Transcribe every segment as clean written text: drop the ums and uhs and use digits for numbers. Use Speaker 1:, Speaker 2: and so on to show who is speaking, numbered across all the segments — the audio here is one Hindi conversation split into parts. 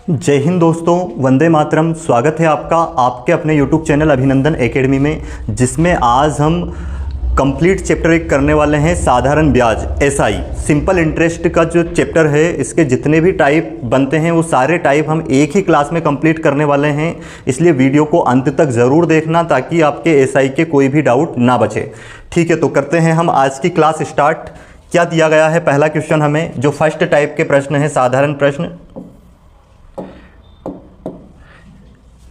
Speaker 1: जय हिंद दोस्तों, वंदे मातरम। स्वागत है आपका आपके अपने यूट्यूब चैनल अभिनंदन एकेडमी में, जिसमें आज हम कंप्लीट चैप्टर एक करने वाले हैं साधारण ब्याज एसआई सिंपल इंटरेस्ट का जो चैप्टर है। इसके जितने भी टाइप बनते हैं वो सारे टाइप हम एक ही क्लास में कंप्लीट करने वाले हैं, इसलिए वीडियो को अंत तक ज़रूर देखना ताकि आपके एसआई के कोई भी डाउट ना बचे। ठीक है, तो करते हैं हम आज की क्लास स्टार्ट। क्या दिया गया है? पहला क्वेश्चन हमें जो फर्स्ट टाइप के प्रश्न है, साधारण प्रश्न।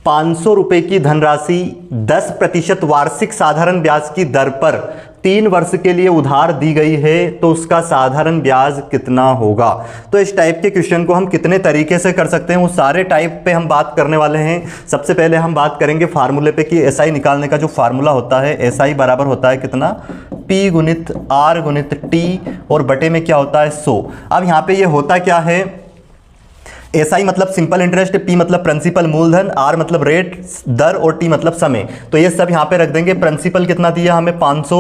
Speaker 1: 500 रुपए की धनराशि 10% वार्षिक साधारण ब्याज की दर पर 3 वर्ष के लिए उधार दी गई है, तो उसका साधारण ब्याज कितना होगा। तो इस टाइप के क्वेश्चन को हम कितने तरीके से कर सकते हैं, वो सारे टाइप पे हम बात करने वाले हैं। सबसे पहले हम बात करेंगे फार्मूले पे कि एसआई निकालने का जो फार्मूला होता है, एसआई बराबर होता है कितना, P गुणित R गुणित T और बटे में क्या होता है 100। अब यहाँ पे ये होता क्या है, एसआई मतलब सिंपल इंटरेस्ट, पी मतलब प्रिंसिपल मूलधन, आर मतलब रेट दर और टी मतलब समय। तो ये सब यहाँ पे रख देंगे। प्रिंसिपल कितना दिया हमें 500,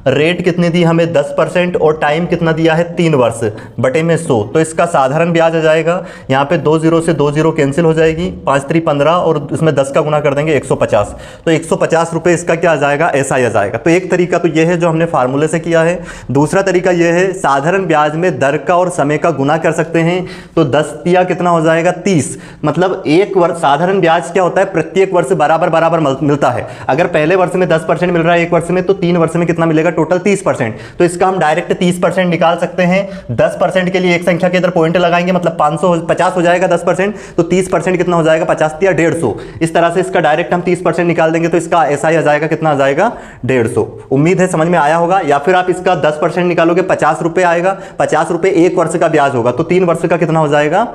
Speaker 1: रेट कितनी दी हमें 10% और टाइम कितना दिया है 3 वर्ष बटे में 100। तो इसका साधारण ब्याज आ जाएगा, यहाँ पे 2 0 से 2 0 कैंसिल हो जाएगी, 5 3 15 और इसमें 10 का गुना कर देंगे 150। तो 150 रुपये इसका क्या आ जाएगा, एसआई आ जाएगा। तो एक तरीका तो ये है जो हमने फार्मूले से किया है। दूसरा तरीका ये है, साधारण ब्याज में दर का और समय का गुना कर सकते हैं। तो 10 दिया कितना हो जाएगा 30, मतलब एक वर्ष साधारण ब्याज क्या होता है, प्रत्येक वर्ष बराबर बराबर मिलता है। अगर पहले वर्ष में 10% मिल रहा है एक वर्ष में, तो 3 वर्ष में कितना मिलेगा, टोटल 30%। तो इसका हम डायरेक्ट 30% निकाल सकते हैं। 10% के लिए एक संख्या के इधर पॉइंट लगाएंगे, मतलब 550 हो जाएगा 10%, तो 30% कितना हो जाएगा, 50 या 150। इस तरह से इसका डायरेक्ट हम 30% निकाल देंगे, तो इसका एसआई आ जाएगा कितना, आ जाएगा 150। उम्मीद है समझ में आया होगा। या फिर आप इसका 10% निकालोगे, 50 रुपये आएगा। 50 रुपये एक वर्ष का ब्याज होगा, तो 3 वर्ष का कितना हो जाएगा,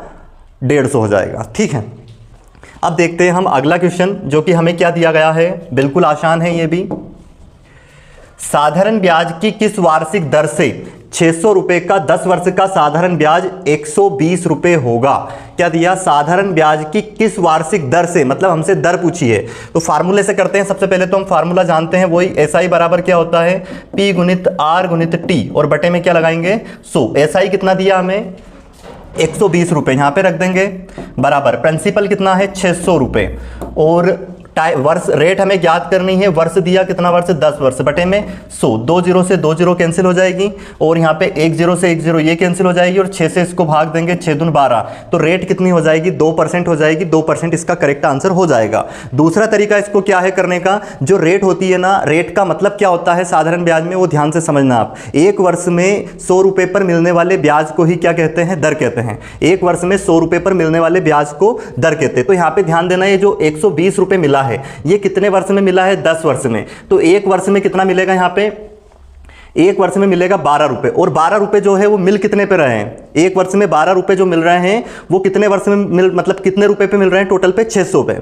Speaker 1: 150 हो जाएगा। ठीक है, अब देखते हैं हम अगला क्वेश्चन, जो कि हमें क्या दिया गया है। बिल्कुल आसान है ये भी। साधारण ब्याज की किस वार्षिक दर से 600 रुपए का 10 वर्ष का साधारण ब्याज 120 रुपए होगा। क्या दिया, साधारण ब्याज की किस वार्षिक दर से, मतलब हमसे दर पूछी है। तो फार्मूले से करते हैं। सबसे पहले तो हम फार्मूला जानते हैं, वही एसआई बराबर क्या होता है, P गुणित R गुणित T और बटे में क्या लगाएंगे 100। एसआई कितना दिया हमें 120 रुपये, यहाँ पे रख देंगे बराबर। प्रिंसिपल कितना है 600 रुपये और वर्ष रेट हमें ज्ञात करनी है। वर्ष दिया कितना, वर्ष 10 वर्ष बटे में 100। 2 0 से 2 0 कैंसिल हो जाएगी और यहाँ पे 1 0 से 1 0 ये कैंसिल हो जाएगी और 6 से इसको भाग देंगे, 6 दून 12। तो रेट कितनी हो जाएगी, 2% हो जाएगी। 2% इसका करेक्ट आंसर हो जाएगा। दूसरा तरीका इसको क्या है करने का, जो रेट होती है ना, रेट का मतलब क्या होता है साधारण ब्याज में, वो ध्यान से समझना आप। एक वर्ष में 100 रुपये पर मिलने वाले ब्याज को ही क्या कहते हैं, दर कहते हैं। एक वर्ष में 100 रुपये पर मिलने वाले ब्याज को दर कहते हैं। तो यहाँ पे ध्यान देना, ये जो 120 रुपये मिला है, ये कितने वर्ष में मिला है, 10 वर्ष में। तो एक वर्ष में कितना मिलेगा, यहाँ पे एक वर्ष में मिलेगा 12 रुपये। और 12 रुपये जो है वो मिल कितने पे रहे हैं, एक वर्ष में 12 रुपये जो मिल रहे हैं वो कितने वर्ष में मिल, मतलब कितने रुपए पे मिल रहे हैं, टोटल पे 600 पे।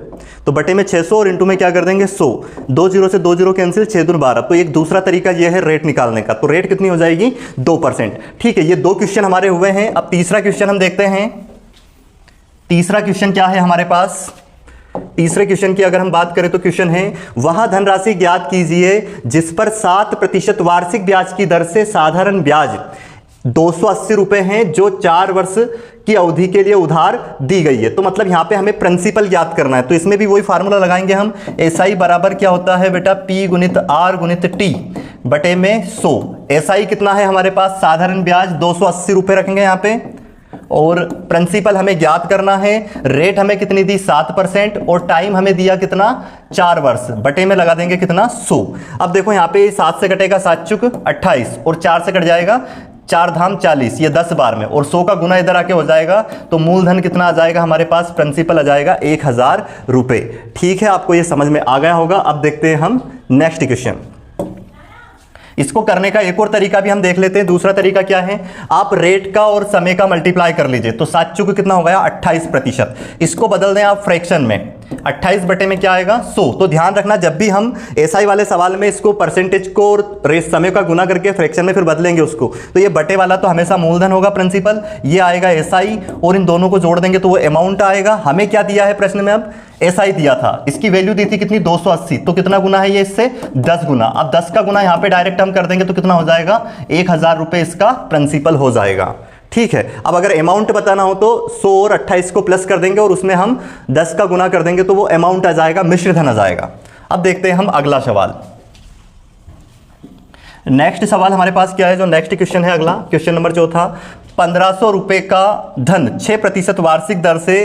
Speaker 1: तो बटे में 600 और इंटू में क्या कर देंगे 100। 2 0 से 2 0 कैंसिल, 6 दून 12। तो एक दूसरा तरीका ये है रेट निकालने का। तो रेट कितनी हो जाएगी, 2%। ठीक है, ये 2 क्वेश्चन हमारे हुए हैं। अब तीसरा क्वेश्चन हम देखते हैं। तीसरा क्वेश्चन क्या है हमारे पास, तीसरे क्वेश्चन की अगर हम बात करें तो क्वेश्चन है, वह धनराशि ज्ञात कीजिए जिस पर 7% वार्षिक ब्याज की दर से साधारण ब्याज 280 रुपए हैं, जो 4 वर्ष की अवधि के लिए उधार दी गई है। तो मतलब यहां पे हमें प्रिंसिपल ज्ञात करना है। तो इसमें भी वही फार्मूला लगाएंगे हम। एसआई बराबर क्या होता है बेटा, P गुणित R गुणित T बटे में 100। एसआई कितना है हमारे पास, साधारण ब्याज 280 रुपए रखेंगे यहाँ पे और प्रिंसिपल हमें ज्ञात करना है। रेट हमें कितनी दी 7% और टाइम हमें दिया कितना, 4 वर्ष बटे में लगा देंगे कितना 100। अब देखो यहाँ पे 7 से कटेगा 7 चुक 28 और 4 से कट जाएगा 4 धाम 40, ये 10 बार में, और 100 का गुना इधर आके हो जाएगा। तो मूलधन कितना आ जाएगा हमारे पास, प्रिंसिपल आ जाएगा 1000 रुपये। ठीक है, आपको ये समझ में आ गया होगा। अब देखते हैं हम नेक्स्ट क्वेश्चन। इसको करने का एक और तरीका भी हम देख लेते हैं। दूसरा तरीका क्या है, आप रेट का और समय का मल्टीप्लाई कर लीजिए। तो 7 चुक कितना हो गया, 28%। इसको बदल दें आप फ्रैक्शन में, 28 बटे में क्या आएगा 100। तो ध्यान रखना, जब भी हम एसआई वाले सवाल में इसको परसेंटेज को और रेट समय का गुना करके फ्रैक्शन में फिर बदलेंगे उसको, तो ये बटे वाला तो हमेशा मूलधन होगा प्रिंसिपल, ये आएगा एसआई, और इन दोनों को जोड़ देंगे तो वो अमाउंट आएगा। हमें क्या दिया है प्रश्न में, अब एसआई दिया था, इसकी वैल्यू दी थी कितनी 280। तो कितना गुना है ये इससे, 10 गुना। अब 10 का गुना यहाँ पे डायरेक्ट हम कर देंगे तो कितना हो जाएगा 1000 रुपये इसका प्रिंसिपल हो जाएगा। ठीक है। अब अगर अमाउंट बताना हो तो 100 और 28 को प्लस कर देंगे और उसमें हम 10 का गुना कर देंगे तो वो अमाउंट आ जाएगा, मिश्र धन आ जाएगा। अब देखते हैं हम अगला सवाल। नेक्स्ट सवाल हमारे पास क्या है, जो नेक्स्ट क्वेश्चन है अगला, क्वेश्चन नंबर जो था 1500 रुपए का धन 6% वार्षिक दर से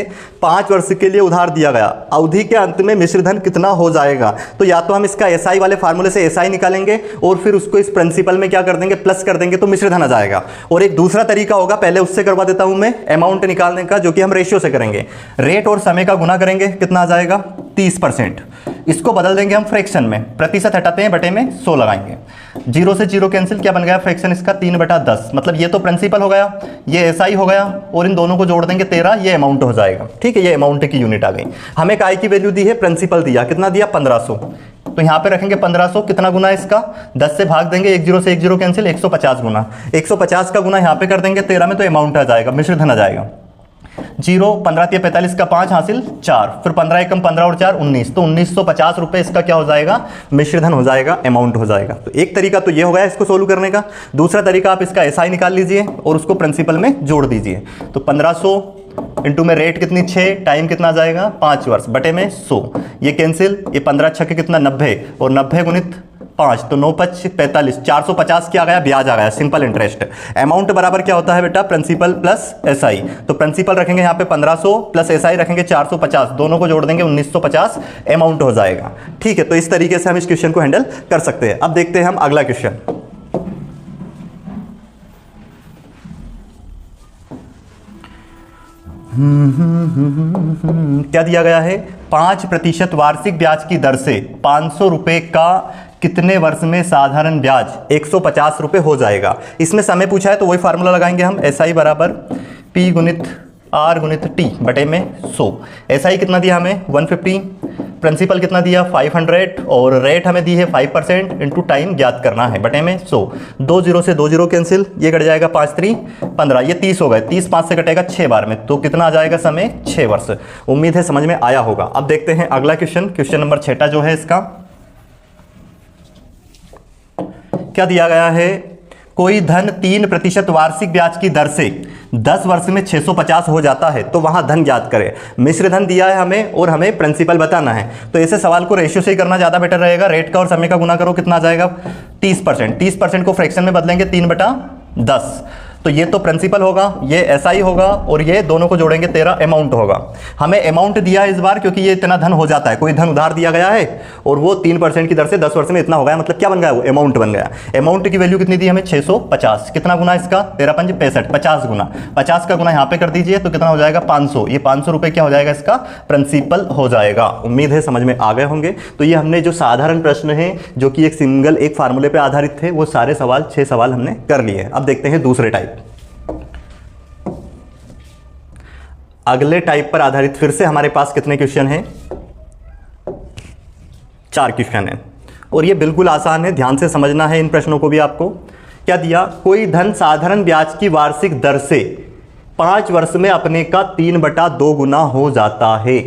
Speaker 1: 5 वर्ष के लिए उधार दिया गया, अवधि के अंत में मिश्र धन कितना हो जाएगा। तो या तो हम इसका एसआई वाले फार्मूले से एसआई निकालेंगे और फिर उसको इस प्रिंसिपल में क्या कर देंगे, प्लस कर देंगे तो मिश्र धन आ जाएगा। और एक दूसरा तरीका होगा, पहले उससे करवा देता हूं मैं, अमाउंट निकालने का, जो कि हम रेशियो से करेंगे। रेट और समय का गुना करेंगे, कितना आ जाएगा 30%। इसको बदल देंगे हम फ्रैक्शन में, प्रतिशत हटाते हैं, बटे में 100 लगाएंगे। 0 से 0 कैंसिल, क्या बन गया फ्रैक्शन इसका 3/10। मतलब ये तो प्रिंसिपल हो गया, ये एसआई हो गया और इन दोनों को जोड़ देंगे 13, ये अमाउंट हो जाएगा। ठीक है, ये अमाउंट की यूनिट आ गई। हमें काय की वैल्यू दी है, प्रिंसिपल दिया, कितना दिया 1500। तो यहां पे रखेंगे 1500, कितना गुना है इसका 10 से भाग देंगे, 10 से 10 कैंसिल, 150 गुना। 150 का गुना यहां पे कर देंगे 13 में तो अमाउंट आ जाएगा, मिश्र धन आ जाएगा। 0 15 × 45 का 5 हासिल 4, फिर 15 एकम 15 और 4 19, तो 1950 रुपए इसका क्या हो जाएगा, मिश्र धन हो जाएगा, अमाउंट हो जाएगा। तो एक तरीका तो ये हो गया इसको सोल्व करने का। दूसरा तरीका आप इसका एसआई निकाल लीजिए और उसको प्रिंसिपल में जोड़ दीजिए। तो 1500 इंटू में रेट कितनी 6, टाइम कितना आ जाएगा 5 वर्ष, बटे में 100, ये कैंसिल, ये 15 छक्के कितना 90 और 90 गुणित 5 तो 9 5 45, 450 क्या आ गया, ब्याज आ गया, सिंपल इंटरेस्ट। अमाउंट बराबर क्या होता है बेटा, प्रिंसिपल प्लस एसआई। तो प्रिंसिपल रखेंगे यहाँ पे 1500 प्लस एसआई रखेंगे 450, दोनों को जोड़ देंगे 1950, अमाउंट हो जाएगा। ठीक है, तो इस तरीके से हम इस क्वेश्चन को हैंडल कर सकते हैं। अब देखते हैं हम अगला क्वेश्चन। क्या दिया गया है, 5% वार्षिक ब्याज की दर से 500 रुपए का कितने वर्ष में साधारण ब्याज 150 रुपए हो जाएगा। इसमें समय पूछा है तो वही फार्मूला लगाएंगे हम, एसआई बराबर पी गुणित आर गुणित टी बटे में 100। एसआई कितना दिया हमें 150, प्रिंसिपल कितना दिया 500 और रेट हमें दी है 5% इंटू टाइम ज्ञात करना है, बटे में 100। 2 0 से 2 0 कैंसिल, ये कट जाएगा 5 3 15, ये 30 हो गए, 30 5 से कटेगा 6 बार में, तो कितना आ जाएगा समय 6 वर्ष। उम्मीद है समझ में आया होगा। अब देखते हैं अगला क्वेश्चन, क्वेश्चन नंबर 6 जो है इसका क्या दिया गया है, कोई धन 3% वार्षिक ब्याज की दर से 10 वर्ष में 650 हो जाता है तो वहां धन ज्ञात करें। मिश्र धन दिया है हमें और हमें प्रिंसिपल बताना है, तो ऐसे सवाल को रेशियो से ही करना ज्यादा बेटर रहेगा। रेट का और समय का गुना करो, कितना आ जाएगा 30%। 30% को फ्रैक्शन में बदलेंगे 3/10, तो ये तो प्रिंसिपल होगा, ये एसआई होगा और ये दोनों को जोड़ेंगे 13, अमाउंट होगा। हमें अमाउंट दिया है इस बार क्योंकि ये इतना धन हो जाता है, कोई धन उधार दिया गया है और वो 3% की दर से 10 वर्ष में इतना हो गया, मतलब क्या बन गया, वो अमाउंट बन गया। अमाउंट की वैल्यू कितनी दी हमें 650, कितना गुना इसका 13 5 65, 50 गुना, 50 का गुना यहाँ पे कर दीजिए तो कितना हो जाएगा 500, ये 500 रुपए क्या हो जाएगा, इसका प्रिंसिपल हो जाएगा। उम्मीद है समझ में आ गए होंगे। तो ये हमने जो साधारण प्रश्न है जो कि एक सिंगल एक फार्मूले पे आधारित थे, वो सारे सवाल 6 सवाल हमने कर लिए। अब देखते हैं दूसरे टाइप। अगले टाइप पर आधारित फिर से हमारे पास कितने क्वेश्चन हैं, 4 क्वेश्चन हैं और ये बिल्कुल आसान है, ध्यान से समझना है इन प्रश्नों को भी आपको। क्या दिया, कोई धन साधारण ब्याज की वार्षिक दर से 5 वर्ष में अपने का 3/2 गुना हो जाता है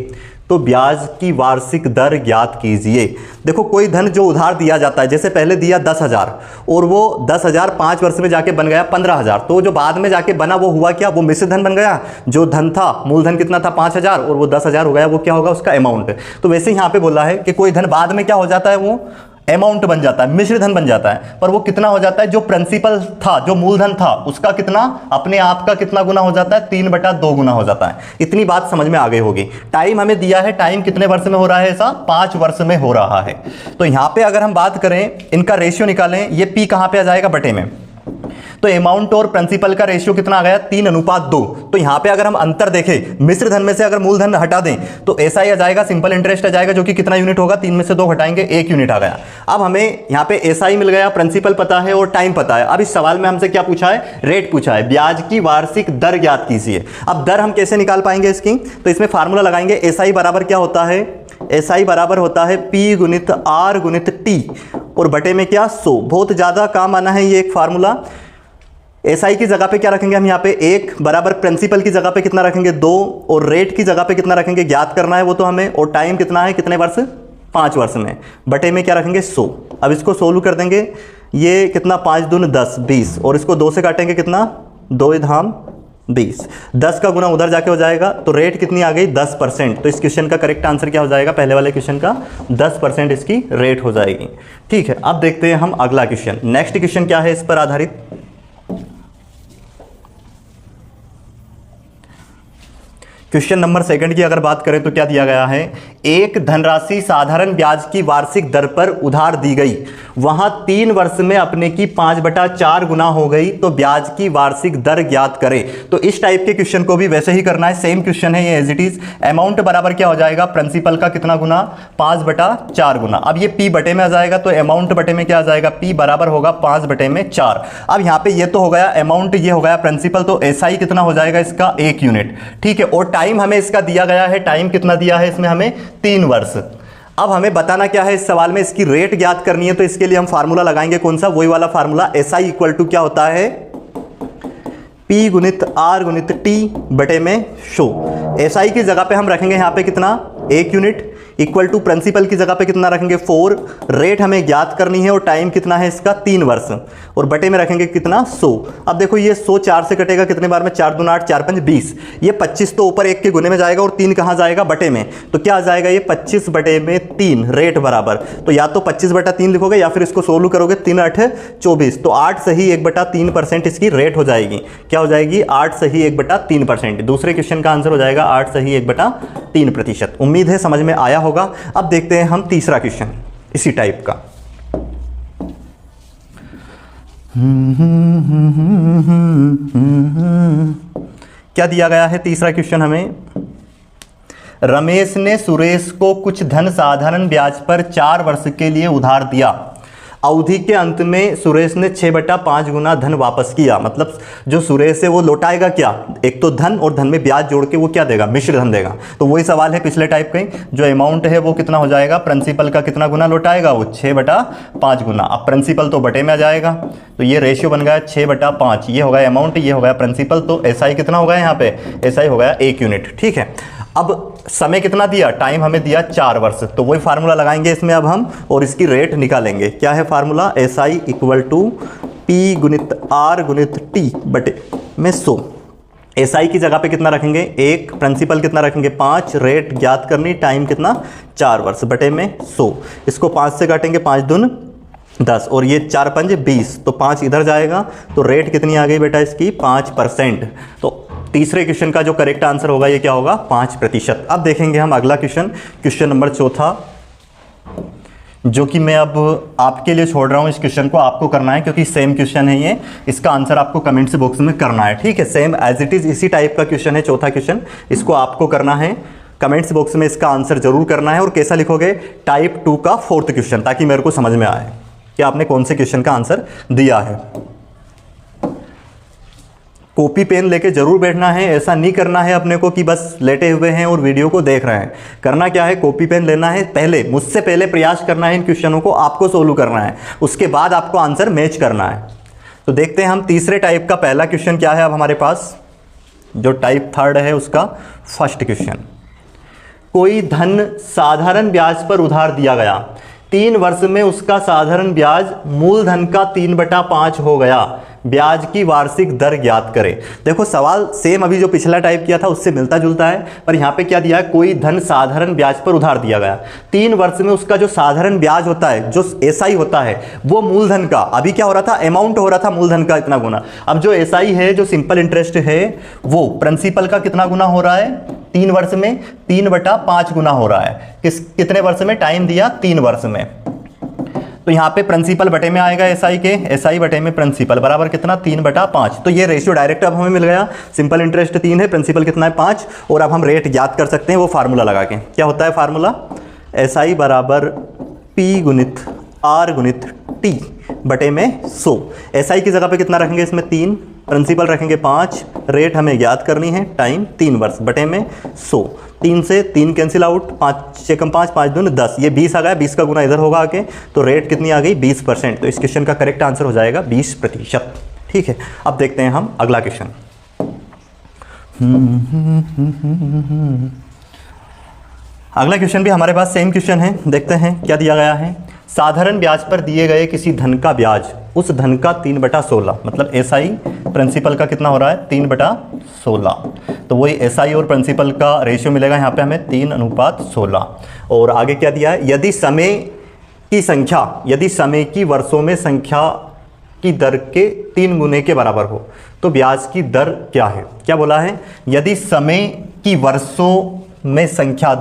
Speaker 1: तो ब्याज की वार्षिक दर ज्ञात कीजिए। देखो कोई धन जो उधार दिया जाता है, जैसे पहले दिया 10,000 और वो 10,000 5 वर्ष में जाके बन गया 15,000, तो जो बाद में जाके बना वो हुआ क्या, वो मिश्र धन बन गया। जो धन था, मूलधन कितना था 5,000 और वो 10,000 हो गया, वो क्या होगा उसका अमाउंट। तो वैसे यहाँ पे बोला है कि कोई धन बाद में क्या हो जाता है, वो अमाउंट बन जाता है, मिश्र धन बन जाता है, पर वो कितना हो जाता है, जो प्रिंसिपल था, जो मूलधन था उसका कितना, अपने आप का कितना गुना हो जाता है, 3/2 गुना हो जाता है। इतनी बात समझ में आ गई होगी। टाइम हमें दिया है, टाइम कितने वर्ष में हो रहा है, ऐसा 5 वर्ष में हो रहा है। तो यहां पे अगर हम बात करें, इनका रेशियो निकालें, ये पी कहां पे आ जाएगा, बटे में, तो अमाउंट और प्रिंसिपल का रेशियो कितना आ गया 3:2। तो यहां पे अगर हम अंतर देखें, मिश्र धन में से अगर मूलधन हटा दें तो ऐसा ही आ जाएगा, सिंपल इंटरेस्ट आ जाएगा, जो कि कितना यूनिट होगा, 3 में से 2 हटाएंगे 1 यूनिट आ गया। अब हमें यहां पे एसआई मिल गया, प्रिंसिपल पता है और टाइम पता है। अब इस सवाल में हमसे क्या पूछा है, रेट पूछा है, ब्याज की वार्षिक दर ज्ञात कीजिए। अब दर हम कैसे निकाल पाएंगे इसकी, तो इसमें फार्मूला लगाएंगे, एसआई बराबर क्या होता है, एसआई बराबर होता है पी गुणित आर गुणित टी और बटे में क्या 100। बहुत ज्यादा काम आना है ये एक फार्मूला। एसआई की जगह पे क्या रखेंगे हम, यहाँ पे 1 बराबर प्रिंसिपल की जगह पे कितना रखेंगे 2 और रेट की जगह पे कितना रखेंगे, ज्ञात करना है वो तो हमें, और टाइम कितना है, कितने वर्ष 5 वर्ष में, बटे में क्या रखेंगे 100। अब इसको सोल्व कर देंगे, ये कितना 5 दूनी 10 20 और इसको 2 से काटेंगे कितना 2 धाम 20, 10 का गुना उधर जाके हो जाएगा, तो रेट कितनी आ गई 10%। तो इस क्वेश्चन का करेक्ट आंसर क्या हो जाएगा, पहले वाले क्वेश्चन का 10% इसकी रेट हो जाएगी। ठीक है, अब देखते हैं हम अगला क्वेश्चन। नेक्स्ट क्वेश्चन क्या है इस पर आधारित, क्वेश्चन नंबर 2 की अगर बात करें तो क्या दिया गया है, एक धनराशि साधारण ब्याज की वार्षिक दर पर उधार दी गई, वहां 3 वर्ष में अपने की 5/4 गुना हो गई, तो ब्याज की वार्षिक दर ज्ञात करें। तो इस टाइप के क्वेश्चन को भी वैसे ही करना है, सेम क्वेश्चन है ये एज इट इज। अमाउंट बराबर क्या हो जाएगा, प्रिंसिपल का कितना गुना, 5/4 गुना। अब ये पी बटे में आ जाएगा, तो अमाउंट बटे में क्या आ जाएगा, पी बराबर होगा 5/4। अब यहाँ पे ये तो हो गया अमाउंट, ये हो गया प्रिंसिपल, तो एसआई कितना हो जाएगा इसका 1 यूनिट। ठीक है, और टाइम हमें इसका दिया गया है, टाइम कितना दिया है इसमें हमें 3 वर्ष। अब हमें बताना क्या है इस सवाल में, इसकी रेट ज्ञात करनी है, तो इसके लिए हम फार्मूला लगाएंगे कौन सा, वही वाला फार्मूला एसआई इक्वल टू क्या होता है, P गुणित R गुणित T बटे में 100। एसआई की जगह पे हम रखेंगे यहाँ पे कितना 1 यूनिट, इक्वल टू प्रिंसिपल की जगह पे कितना रखेंगे 4, रेट हमें ज्ञात करनी है और टाइम कितना है इसका 3 वर्ष, और बटे में रखेंगे कितना 100। अब देखो ये 100 4 से कटेगा, कितने बार में, 4 दूना 8, 4 5 20, ये 25 तो ऊपर 1 के गुने में जाएगा और 3 कहाँ जाएगा, बटे में, तो क्या आ जाएगा ये 25 बटे में 3 रेट बराबर, तो या तो 25/3 लिखोगे या फिर इसको सोल्व करोगे, 3 8 24, तो 8 सही 1/3% इसकी रेट हो जाएगी। क्या हो जाएगी, 8 सही 1/3%। दूसरे क्वेश्चन का आंसर हो जाएगा 8 सही 1/3%। उम्मीद है समझ में आया होगा। अब देखते हैं हम तीसरा क्वेश्चन इसी टाइप का। क्या दिया गया है तीसरा क्वेश्चन हमें, रमेश ने सुरेश को कुछ धन साधारण ब्याज पर 4 वर्ष के लिए उधार दिया, अवधि के अंत में सुरेश ने 6/5 गुना धन वापस किया। मतलब जो सुरेश है वो लौटाएगा क्या, एक तो धन और धन में ब्याज जोड़ के वो क्या देगा, मिश्र धन देगा। तो वही सवाल है पिछले टाइप का ही, जो अमाउंट है वो कितना हो जाएगा, प्रिंसिपल का कितना गुना लौटाएगा, वो 6/5 गुना। अब प्रिंसिपल तो बटे में आ जाएगा, तो ये रेशियो बन गया 6/5, ये हो गया अमाउंट, ये हो गया प्रिंसिपल, तो एसआई कितना हो गया यहाँ पे, एसआई हो गया 1 यूनिट। ठीक है, अब समय कितना दिया, टाइम हमें दिया 4 वर्ष, तो वही फार्मूला लगाएंगे इसमें अब हम और इसकी रेट निकालेंगे। क्या है formula, SI equal to P गुणित आर गुणित टी बटे में 100। एसआई की जगह पे कितना रखेंगे 1, प्रिंसिपल कितना रखेंगे 5, रेट ज्ञात करनी, टाइम कितना 4 वर्ष बटे में 100। इसको 5 से काटेंगे, 5 दून 10 और ये 4 5 20, तो 5 इधर जाएगा, तो रेट कितनी आ गई बेटा इसकी 5%। तो तीसरे क्वेश्चन का जो करेक्ट आंसर होगा ये क्या होगा 5%। अब देखेंगे हम अगला क्वेश्चन, क्वेश्चन नंबर 4, जो कि मैं अब आपके लिए छोड़ रहा हूं। इस क्वेश्चन को आपको करना है क्योंकि सेम क्वेश्चन है ये, इसका आंसर आपको कमेंट्स बॉक्स में करना है। ठीक है, सेम एज इट इज इसी टाइप का क्वेश्चन है, चौथा क्वेश्चन, इसको आपको करना है, कमेंट्स बॉक्स में इसका आंसर जरूर करना है। और कैसा लिखोगे, टाइप 2 का 4th क्वेश्चन, ताकि मेरे को समझ में आए कि आपने कौन से क्वेश्चन का आंसर दिया है। कॉपी पेन लेके जरूर बैठना है, ऐसा नहीं करना है अपने को कि बस लेटे हुए हैं और वीडियो को देख रहे हैं। करना क्या है, कॉपी पेन लेना है, पहले मुझसे पहले प्रयास करना है, इन क्वेश्चनों को आपको सोल्व करना है, उसके बाद आपको आंसर मैच करना है। तो देखते हैं हम तीसरे टाइप का पहला क्वेश्चन क्या है अब हमारे पास, जो टाइप 3 है उसका फर्स्ट क्वेश्चन। कोई धन साधारण ब्याज पर उधार दिया गया, 3 वर्ष में उसका साधारण ब्याज मूलधन का 3/5 हो गया, ब्याज की वार्षिक दर ज्ञात करें। देखो सवाल सेम अभी जो पिछला टाइप किया था उससे मिलता जुलता है, पर यहाँ पे क्या दिया है, कोई धन साधारण ब्याज पर उधार दिया गया, 3 वर्ष में उसका जो साधारण ब्याज होता है, जो एसआई होता है, वो मूलधन का, अभी क्या हो रहा था, अमाउंट हो रहा था मूलधन का इतना गुना। अब जो एसआई है, जो सिंपल इंटरेस्ट है, वो प्रिंसिपल का कितना गुना हो रहा है, 3 वर्ष में 3/5 गुना हो रहा है। कितने वर्ष में, टाइम दिया 3 वर्ष में, तो यहाँ पे प्रिंसिपल बटे में आएगा एसआई के, एसआई बटे में प्रिंसिपल बराबर कितना 3/5। तो ये रेशियो डायरेक्ट अब हमें मिल गया, सिंपल इंटरेस्ट 3 है, प्रिंसिपल कितना है 5, और अब हम रेट ज्ञात कर सकते हैं वो फार्मूला लगा के। क्या होता है फार्मूला, एसआई बराबर पी गुणित आर गुणित टी बटे में 100। एसआई की जगह पे कितना रखेंगे इसमें 3, प्रिंसिपल रखेंगे 5, रेट हमें ज्ञात करनी है, टाइम 3 वर्ष बटे में 100। 3 से 3 कैंसिल आउट, 5 से कम 5, 5 दूनी 10, ये 20 आ गया, 20 का गुना इधर होगा आके, तो रेट कितनी आ गई 20%। तो इस क्वेश्चन का करेक्ट आंसर हो जाएगा 20%। ठीक है, अब देखते हैं हम अगला क्वेश्चन। अगला क्वेश्चन भी हमारे पास सेम क्वेश्चन है, देखते हैं क्या दिया गया है। साधारण ब्याज पर दिए गए किसी धन का ब्याज उस धन का 3/16, मतलब एसआई प्रिंसिपल का कितना हो रहा है 3/16। तो वही एसआई और प्रिंसिपल का रेशियो मिलेगा यहाँ पे हमें 3:16। और आगे क्या दिया है, यदि समय की वर्षों में संख्या की दर के 3 गुने के बराबर हो तो ब्याज की दर क्या है। क्या बोला है, यदि समय की वर्षों में संख्या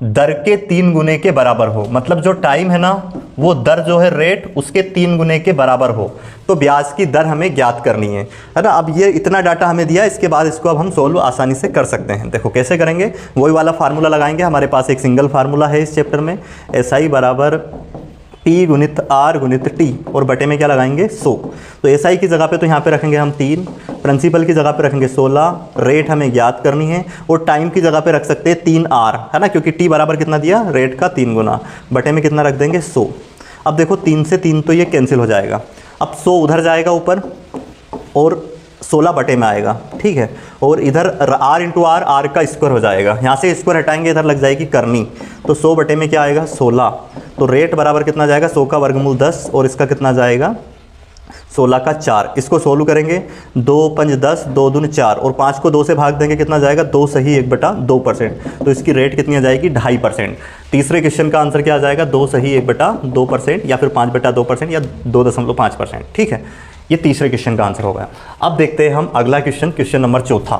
Speaker 1: दर के 3 गुने के बराबर हो, मतलब जो टाइम है ना वो दर जो है रेट उसके 3 गुने के बराबर हो तो ब्याज की दर हमें ज्ञात करनी है ना। अब ये इतना डाटा हमें दिया, इसके बाद इसको अब हम सोल्व आसानी से कर सकते हैं। देखो कैसे करेंगे, वही वाला फार्मूला लगाएंगे। हमारे पास एक सिंगल फार्मूला है इस चैप्टर में, एसआई बराबर P गुणित R गुणित T और बटे में क्या लगाएंगे 100। तो एसआई की जगह पे तो यहाँ पे रखेंगे हम 3, प्रिंसिपल की जगह पे रखेंगे 16, रेट हमें ज्ञात करनी है और टाइम की जगह पे रख सकते हैं 3R, है ना, क्योंकि T बराबर कितना दिया रेट का 3 गुना, बटे में कितना रख देंगे 100। अब देखो 3 से 3 तो ये कैंसिल हो जाएगा, अब 100 उधर जाएगा ऊपर और 16 बटे में आएगा, ठीक है। और इधर R इंटू R का स्क्वायर हो जाएगा, यहाँ से स्क्वायर हटाएंगे इधर लग जाएगी करनी, तो 100 बटे में क्या आएगा 16। तो रेट बराबर कितना जाएगा 100 का वर्गमूल 10 और इसका कितना जाएगा 16 का 4। इसको सोल्व करेंगे, 2 5 10, 2 दूनी 4 और 5 को 2 से भाग देंगे कितना जाएगा 2 सही 1/2%। तो इसकी रेट कितनी आ जाएगी 2.5%। तीसरे क्वेश्चन का आंसर क्या आ जाएगा 2 सही 1/2% या फिर 5/2% या 2.5%, ठीक है। ये तीसरे क्वेश्चन का आंसर हो गया। अब देखते हैं हम अगला क्वेश्चन, क्वेश्चन नंबर 4।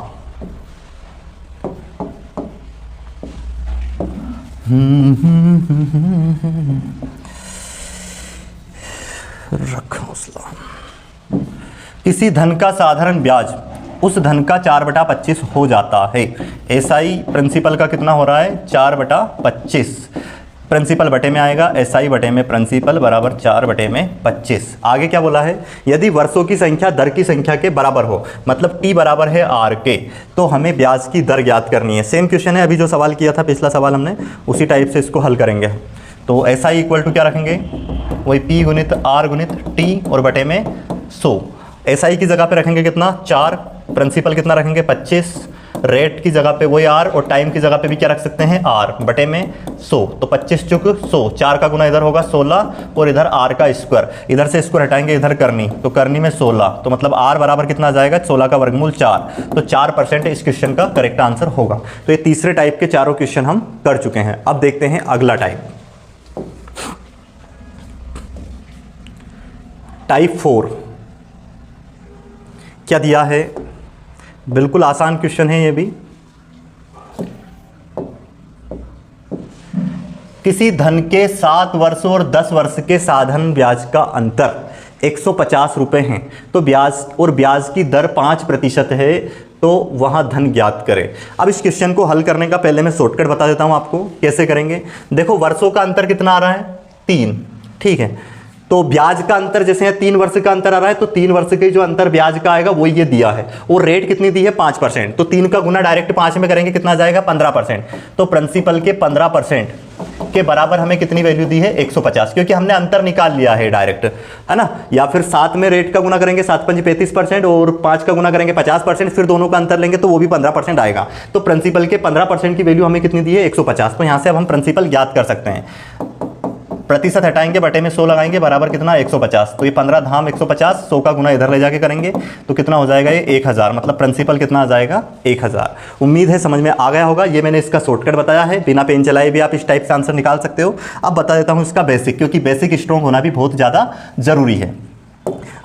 Speaker 1: रख हौसला। किसी धन का साधारण ब्याज उस धन का 4/25 हो जाता है। एसआई प्रिंसिपल का कितना हो रहा है 4/25, प्रिंसिपल बटे में आएगा एसआई बटे में प्रिंसिपल बराबर 4/25। आगे क्या बोला है, यदि वर्षों की संख्या दर की संख्या के बराबर हो, मतलब टी बराबर है आर के, तो हमें ब्याज की दर ज्ञात करनी है। सेम क्वेश्चन है, अभी जो सवाल किया था पिछला सवाल हमने उसी टाइप से इसको हल करेंगे। तो एसआई इक्वल टू क्या रखेंगे, वही पी गुणित आर गुणित टी और बटे में 100। एसआई की जगह पे रखेंगे कितना 4, प्रिंसिपल कितना रखेंगे 25, रेट की जगह पे वही आर और टाइम की जगह पे भी क्या रख सकते हैं आर, बटे में 100। तो 25 चुक 100, 4 का गुना इधर होगा 16 और इधर आर का स्क्वायर, इधर से स्क्वायर हटाएंगे इधर करनी, तो करनी में 16, तो मतलब आर बराबर कितना जाएगा 16 का वर्गमूल 4। तो 4% इस क्वेश्चन का करेक्ट आंसर होगा। तो ये तीसरे टाइप के चारों क्वेश्चन हम कर चुके हैं। अब देखते हैं अगला टाइप 4 क्या दिया है। बिल्कुल आसान क्वेश्चन है ये भी। किसी धन के 7 वर्ष और 10 वर्ष के साधारण ब्याज का अंतर 150 रुपए हैं, तो ब्याज की दर 5% है, तो वहां धन ज्ञात करें। अब इस क्वेश्चन को हल करने का पहले मैं शॉर्टकट बता देता हूं आपको कैसे करेंगे। देखो वर्षों का अंतर कितना आ रहा है 3, ठीक है। तो ब्याज का अंतर जैसे 3 वर्ष का अंतर आ रहा है, तो 3 वर्ष के जो अंतर ब्याज का आएगा वो ये दिया है, और रेट कितनी दी है 5%, तो 3 का गुना डायरेक्ट 5 में करेंगे कितना जाएगा 15%। तो प्रिंसिपल के 15% के बराबर हमें कितनी वैल्यू दी है 150, क्योंकि हमने अंतर निकाल लिया है डायरेक्ट, है ना। या फिर 7 में रेट का गुना करेंगे 7 5 35% और 5 का गुना करेंगे 50%, फिर दोनों का अंतर लेंगे तो वो भी 15% आएगा। तो प्रिंसिपल के 15% की वैल्यू हमें कितनी दी है 150। तो यहां से अब हम प्रिंसिपल ज्ञात कर सकते हैं। प्रतिशत हटाएंगे बटे में 100 लगाएंगे बराबर कितना 150, तो ये 15 धाम 150, 100 का गुना इधर ले जाके करेंगे तो कितना हो जाएगा ये 1000, मतलब प्रिंसिपल कितना आ जाएगा 1000। उम्मीद है समझ में आ गया होगा। ये मैंने इसका शॉर्टकट बताया है, बिना पेन चलाए भी आप इस टाइप से आंसर निकाल सकते हो। अब बता देता हूँ इसका बेसिक, क्योंकि बेसिक स्ट्रॉन्ग होना भी बहुत ज़्यादा जरूरी है।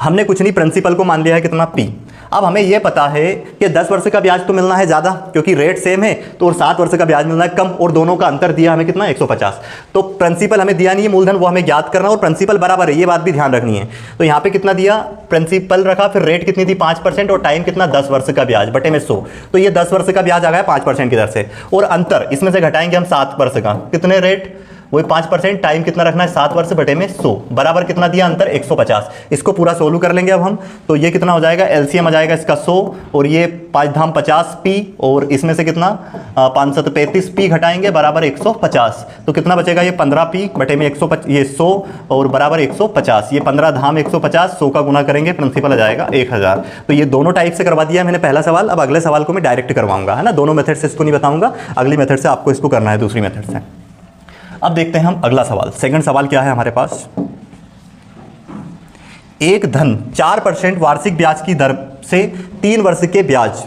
Speaker 1: हमने कुछ नहीं, प्रिंसिपल को मान लिया है कितना P। अब हमें यह पता है कि 10 वर्ष का ब्याज तो मिलना है ज़्यादा, क्योंकि रेट सेम है, तो और 7 वर्ष का ब्याज मिलना है कम, और दोनों का अंतर दिया हमें कितना 150। तो प्रिंसिपल हमें दिया नहीं है मूलधन, वो हमें ज्ञात करना, और प्रिंसिपल बराबर है ये बात भी ध्यान रखनी है। तो यहाँ पे कितना दिया प्रिंसिपल रखा, फिर रेट कितनी थी 5% और टाइम कितना 10 वर्ष का ब्याज बटे में 100। तो ये 10 वर्ष का ब्याज आ गया 5% की दर से, और अंतर इसमें से घटाएंगे हम 7 वर्ष का, कितने रेट वही 5%, टाइम कितना रखना है 7 वर्ष बटे में 100 बराबर कितना दिया अंतर 150। इसको पूरा सोल्व कर लेंगे अब हम, तो ये कितना हो जाएगा, एलसीएम आ जाएगा इसका 100 और ये 5 धाम 50 पी और इसमें से कितना 535 पी घटाएंगे बराबर 150, तो कितना बचेगा ये 15 पी बटे में 100 और बराबर 150, ये 15 धाम 150, 100 का गुना करेंगे प्रिंसिपल आ जाएगा 1000। तो ये दोनों टाइप से करवा दिया मैंने पहला सवाल। अब अगले सवाल को मैं डायरेक्ट करवाऊंगा, है ना, दोनों मेथड से इसको नहीं बताऊंगा, अगली मेथड से आपको इसको करना है, दूसरी मेथड से। अब देखते हैं हम अगला सवाल। सेकंड सवाल क्या है हमारे पास, एक धन 4% वार्षिक ब्याज की दर से 3 वर्ष के ब्याज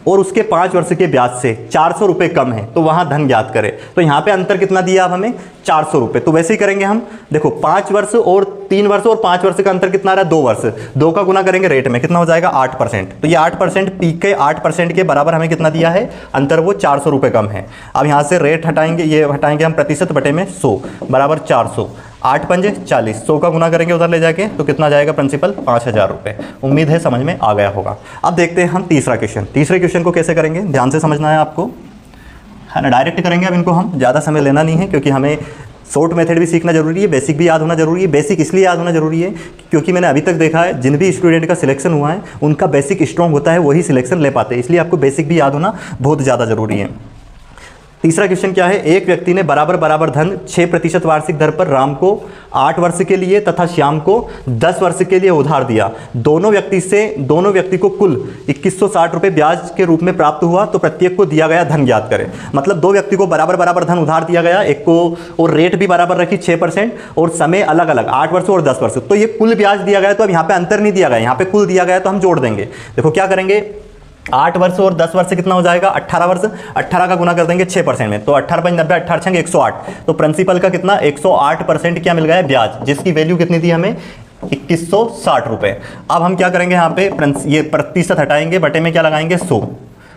Speaker 1: और उसके 5 वर्ष के ब्याज से 400 रुपये कम है, तो वहां धन ज्ञात करें। तो यहां पे अंतर कितना दिया अब हमें 400 रुपये, तो वैसे ही करेंगे हम। देखो 5 वर्ष और 3 वर्ष और 5 वर्ष का अंतर कितना आ रहा है 2 वर्ष, 2 का गुना करेंगे रेट में, कितना हो जाएगा 8%। तो ये 8% पी के 8% के बराबर हमें कितना दिया है अंतर, वो 400 रुपये कम है। अब यहां से रेट हटाएंगे, ये हटाएंगे हम प्रतिशत बटे में 100 बराबर 400, 8 पंजे 40, 100 का गुना करेंगे उधर ले जाके, तो कितना जाएगा प्रिंसिपल 5000 रुपये। उम्मीद है समझ में आ गया होगा। अब देखते हैं हम तीसरा क्वेश्चन। तीसरे क्वेश्चन को कैसे करेंगे ध्यान से समझना है आपको, है ना, डायरेक्ट करेंगे अब इनको हम, ज़्यादा समय लेना नहीं है क्योंकि हमें शॉर्ट मेथड भी सीखना जरूरी है, बेसिक भी याद होना जरूरी है। बेसिक इसलिए याद होना जरूरी है क्योंकि मैंने अभी तक देखा है जिन भी स्टूडेंट का सिलेक्शन हुआ है उनका बेसिक स्ट्रॉन्ग होता है, वही सिलेक्शन ले पाते हैं, इसलिए आपको बेसिक भी याद होना बहुत ज़्यादा जरूरी है। तीसरा क्वेश्चन क्या है, एक व्यक्ति ने बराबर धन 6% वार्षिक दर पर राम को 8 वर्ष के लिए तथा श्याम को 10 वर्ष के लिए उधार दिया। दोनों व्यक्ति को कुल 2160 रुपये ब्याज के रूप में प्राप्त हुआ, तो प्रत्येक को दिया गया धन ज्ञात करें। मतलब 2 व्यक्ति को बराबर धन उधार दिया गया, एक को और रेट भी बराबर रखी 6% और समय अलग अलग 8 वर्ष और 10 वर्ष, तो ये कुल ब्याज दिया गया। तो अब यहाँ पे अंतर नहीं दिया गया, यहाँ पे कुल दिया गया, तो हम जोड़ देंगे। देखो क्या करेंगे, 8 वर्ष और 10 वर्ष कितना हो जाएगा 18 वर्ष, 18 का गुना कर देंगे 6% में, तो 18 5 90, 18 6 108, तो प्रिंसिपल का कितना 108% क्या मिल गया है ब्याज, जिसकी वैल्यू कितनी थी हमें 2160 रुपये। अब हम क्या करेंगे, यहाँ पे ये प्रतिशत हटाएंगे, बटे में क्या लगाएंगे 100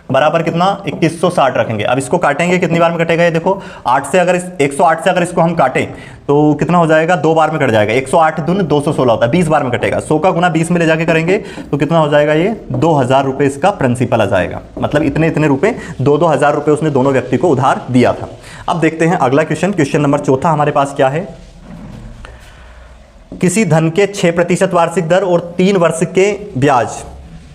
Speaker 1: बराबर कितना 2160 रखेंगे। अब इसको काटेंगे, कितनी बार में कटेगा ये देखो, 8 से अगर 108 से अगर इसको हम काटें तो कितना हो जाएगा 2 बार में कट जाएगा, 108 दूनी 216 होता है, 20 बार में कटेगा। 100 का गुना 20 में ले जाके करेंगे तो कितना हो जाएगा ये 2000 रुपये इसका प्रिंसिपल आ जाएगा। मतलब इतने रुपये 2-2000 रुपये उसने दोनों व्यक्ति को उधार दिया था। अब देखते हैं अगला क्वेश्चन नंबर चौथा हमारे पास क्या है, किसी धन के 6% वार्षिक दर और 3 वर्ष के ब्याज,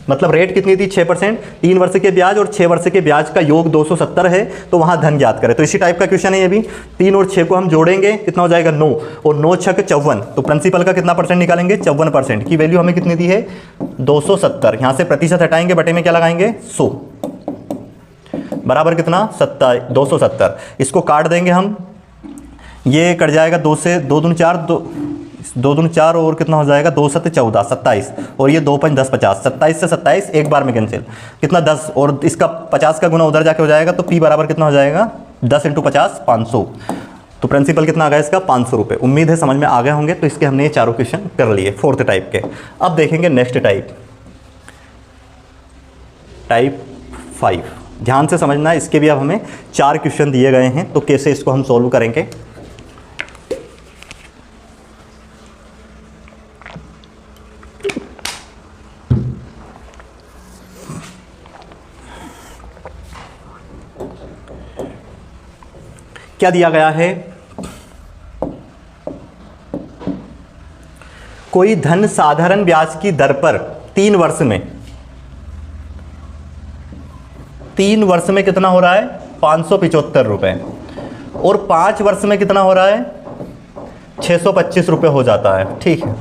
Speaker 1: मतलब रेट कितनी थी 6%, 3 वर्ष के ब्याज और 6 वर्ष के ब्याज का योग 270 है, तो वहां धन ज्ञात करें। तो इसी टाइप का क्वेश्चन है ये भी। 3 और 6 को हम जोड़ेंगे, कितना हो जाएगा 9 और 9 6 54, तो प्रिंसिपल का कितना परसेंट निकालेंगे 54% की वैल्यू हमें कितनी दी है 270। यहां से प्रतिशत हटाएंगे, बटे में क्या लगाएंगे 100 बराबर कितना 270। इसको काट देंगे हम, ये कट जाएगा 2 से 2 दूनी 4, 2 दूनी 4 और कितना हो जाएगा 2 7 14 27 और ये 2 5 10 50, 27 से 27 एक बार में कैंसिल, कितना 10 और इसका 50 का गुना उधर जाके हो जाएगा, तो P बराबर कितना हो जाएगा 10 × 50 500, तो प्रिंसिपल कितना आ गया इसका 500 रुपये। उम्मीद है समझ में आ गए होंगे। तो इसके हमने ये चारों क्वेश्चन कर लिए 4th टाइप के। अब देखेंगे नेक्स्ट टाइप 5। ध्यान से समझना है, इसके भी अब हमें 4 क्वेश्चन दिए गए हैं, तो कैसे इसको हम सोल्व करेंगे। क्या दिया गया है, कोई धन साधारण ब्याज की दर पर 3 वर्ष में कितना हो रहा है 575 रुपए और 5 वर्ष में कितना हो रहा है 625 रुपए हो जाता है, ठीक है।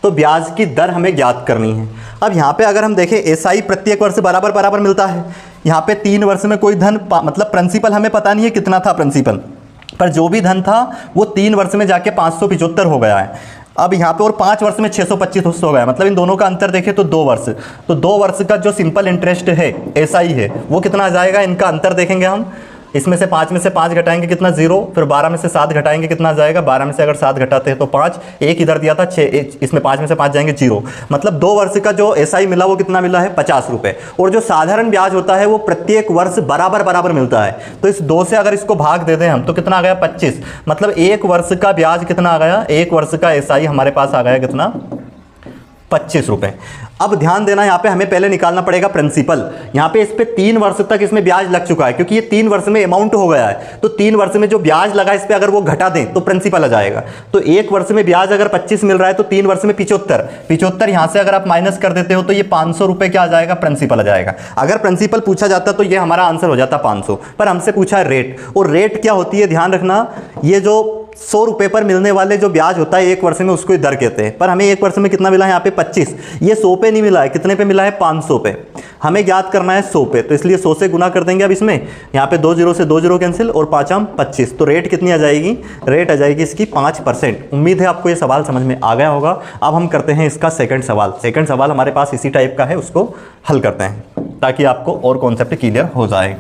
Speaker 1: तो ब्याज की दर हमें ज्ञात करनी है। अब यहां पे अगर हम देखें एसआई प्रत्येक वर्ष बराबर मिलता है, यहाँ पे 3 वर्ष में कोई धन, मतलब प्रिंसिपल हमें पता नहीं है कितना था प्रिंसिपल, पर जो भी धन था वो 3 वर्ष में जाके 575 हो गया है। अब यहाँ पे और 5 वर्ष में 625 हो गया, मतलब इन दोनों का अंतर देखें तो 2 वर्ष, तो 2 वर्ष का जो सिंपल इंटरेस्ट है एसआई है वो कितना आ जाएगा, इनका अंतर देखेंगे हम। इसमें से 5 में से 5 घटाएंगे कितना 0, फिर 12 में से 7 घटाएंगे कितना आ जाएगा, 12 में से अगर 7 घटाते हैं तो 5, एक इधर दिया था 6, इसमें 5 में से 5 जाएंगे 0, मतलब 2 वर्ष का जो एसआई मिला वो कितना मिला है 50 रुपये। और जो साधारण ब्याज होता है वो प्रत्येक वर्ष बराबर मिलता है, तो इस 2 से अगर इसको भाग दे दें हम तो कितना आ गया 25, मतलब 1 वर्ष का ब्याज कितना आ गया, 1 वर्ष का एसआई हमारे पास आ गया कितना 25 रुपए। अब ध्यान देना, यहाँ पे हमें पहले निकालना पड़ेगा प्रिंसिपल। यहाँ पे इस पे 3 वर्ष तक इसमें ब्याज लग चुका है, क्योंकि ये 3 वर्ष में अमाउंट हो गया है, तो 3 वर्ष में जो ब्याज लगा इस पे अगर वो घटा दें तो प्रिंसिपल आ जाएगा। तो 1 वर्ष में ब्याज अगर 25 मिल रहा है तो 3 वर्ष में 75 यहाँ से अगर आप माइनस कर देते हो तो ये 500 रुपए क्या आ जाएगा, प्रिंसिपल आ जाएगा। अगर प्रिंसिपल पूछा जाता तो ये हमारा आंसर हो जाता 500, पर हमसे पूछा है रेट। और रेट क्या होती है, ध्यान रखना, ये जो 100 रुपए पर मिलने वाले जो ब्याज होता है 1 वर्ष में, उसको ही दर कहते हैं। पर हमें 1 वर्ष में कितना मिला है यहाँ पे 25, ये 100 पे नहीं मिला है, कितने पे मिला है 500 पे। हमें ज्ञात करना है 100 पे, तो इसलिए 100 से गुना कर देंगे। अब इसमें यहाँ पे 2 जीरो से 2 जीरो कैंसिल और 5 25, तो रेट कितनी आ जाएगी, रेट आ जाएगी इसकी 5%। उम्मीद है आपको ये सवाल समझ में आ गया होगा। अब हम करते हैं इसका सेकंड सवाल। सेकंड सवाल हमारे पास इसी टाइप का है, उसको हल करते हैं ताकि आपको और कॉन्सेप्ट क्लियर हो जाए।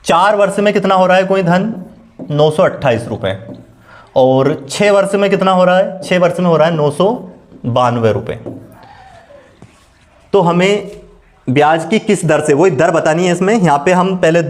Speaker 1: 4 वर्ष में कितना हो रहा है कोई धन, 928 रुपए। और 6 वर्ष में कितना हो रहा है, 6 वर्ष में हो रहा है 992 रुपए। तो हमें ब्याज की किस दर से, वही दर बतानी है इसमें। यहाँ पे हम पहले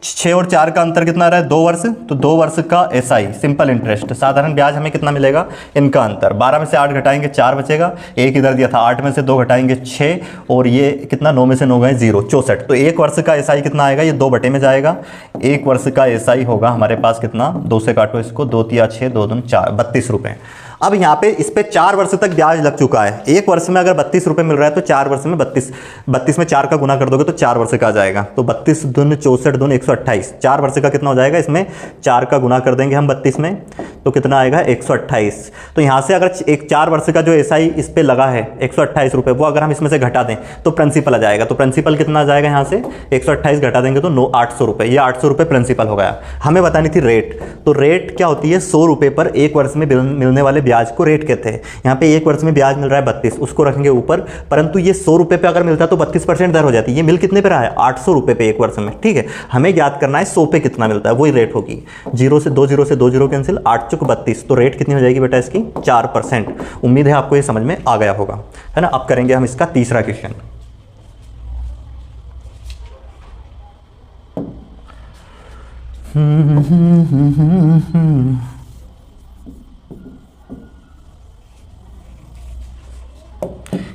Speaker 1: 6 और 4 का अंतर कितना रहा है, 2 वर्ष, तो 2 वर्ष का SI सिंपल इंटरेस्ट साधारण ब्याज हमें कितना मिलेगा, इनका अंतर 12 में से 8 घटाएंगे 4 बचेगा, एक इधर दिया था 8 में से 2 घटाएंगे 6, और ये कितना 9 में से 9 गए 0, 64। तो 1 वर्ष का SI कितना आएगा, ये 2 बटे में जाएगा। 1 वर्ष का SI होगा हमारे पास कितना, 2 से काटो इसको, 2 तिया 6, 2 दूनी 4, 32 रुपये। अब यहाँ पे इस पे 4 वर्ष तक ब्याज लग चुका है। 1 वर्ष में अगर 32 रुपये मिल रहा है तो 4 वर्ष में 32 में 4 का गुना कर दोगे तो 4 वर्ष का आ जाएगा। तो 32 दून 64 दून 128, 4 वर्ष का कितना हो जाएगा, इसमें 4 का गुना कर देंगे हम 32 में तो कितना आएगा 128। तो यहाँ से अगर एक 4 वर्ष का जो SI इस पे लगा है 128 रुपये, वो अगर हम इसमें से घटा दें तो प्रिंसिपल आ जाएगा। तो प्रिंसिपल कितना आ जाएगा, यहाँ से 128 घटा देंगे तो 800 रुपये, ये 800 रुपये प्रिंसिपल हो गया। हमें बतानी थी रेट। तो रेट क्या होती है, 100 रुपये पर 1 वर्ष में मिलने वाले ब्याज को रेट कहते हैं। यहाँ पे 1 वर्ष में ब्याज मिल रहा है 32, उसको रखेंगे ऊपर, परंतु ये 100 रुपये पे अगर मिलता है तो 32% दर हो जाती है। ये मिल कितने पे रहा है, 800 रुपये पे 1 वर्ष में, ठीक है। हमें ज्ञात करना है 100 पे कितना मिलता है, वही रेट होगी। 0 से 2 जीरो से 2 जीरो कैंसिल, 8 चुक 32, तो रेट कितनी हो जाएगी बेटा इसकी, 4%। उम्मीद है आपको ये समझ में आ गया होगा, है ना। अब करेंगे हम इसका तीसरा क्वेश्चन।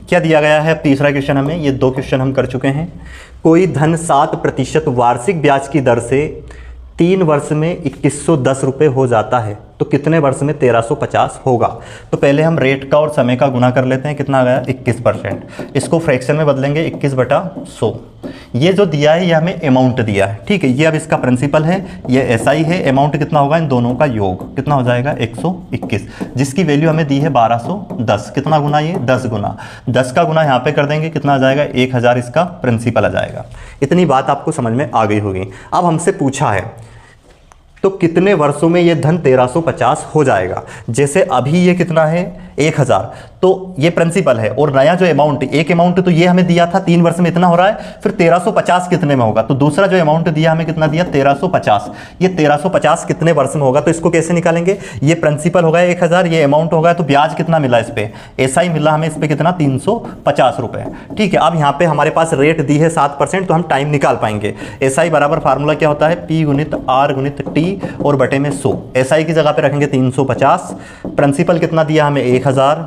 Speaker 1: क्या दिया गया है, अब तीसरा क्वेश्चन हमें, ये 2 क्वेश्चन हम कर चुके हैं। कोई धन 7% वार्षिक ब्याज की दर से 3 वर्ष में 2110 रुपये हो जाता है तो कितने वर्ष में 1350 होगा। तो पहले हम रेट का और समय का गुना कर लेते हैं, कितना आ गया 21%। इसको फ्रैक्शन में बदलेंगे 21/100। ये जो दिया है ये हमें अमाउंट दिया है, ठीक है। ये अब इसका प्रिंसिपल है, ये SI है, अमाउंट कितना होगा, इन दोनों का योग कितना हो जाएगा 121, जिसकी वैल्यू हमें दी है 1210। कितना गुना, ये 10 गुना, 10 का गुना यहाँ पे कर देंगे, कितना आ जाएगा 1000, इसका प्रिंसिपल आ जाएगा। इतनी बात आपको समझ में आ गई होगी। अब हमसे पूछा है तो कितने वर्षों में ये धन 1350 हो जाएगा। जैसे अभी ये कितना है 1000, तो ये प्रिंसिपल है, और नया जो अमाउंट, एक अमाउंट तो ये हमें दिया था 3 वर्ष में इतना हो रहा है, फिर 1350 कितने में होगा। तो दूसरा जो अमाउंट दिया हमें कितना दिया 1350, ये 1350 कितने वर्ष में होगा। तो इसको कैसे निकालेंगे, ये प्रिंसिपल होगा 1000, ये अमाउंट होगा, तो ब्याज कितना मिला इस पे, SI मिला हमें इस पे कितना 350 रुपये, ठीक है। अब यहाँ पे हमारे पास रेट दी है 7%, तो हम टाइम निकाल पाएंगे। SI बराबर फार्मूला क्या होता है, P गुणित R गुणित T और बटे में 100। SI की जगह पे रखेंगे 350, प्रिंसिपल कितना दिया हमें 1000,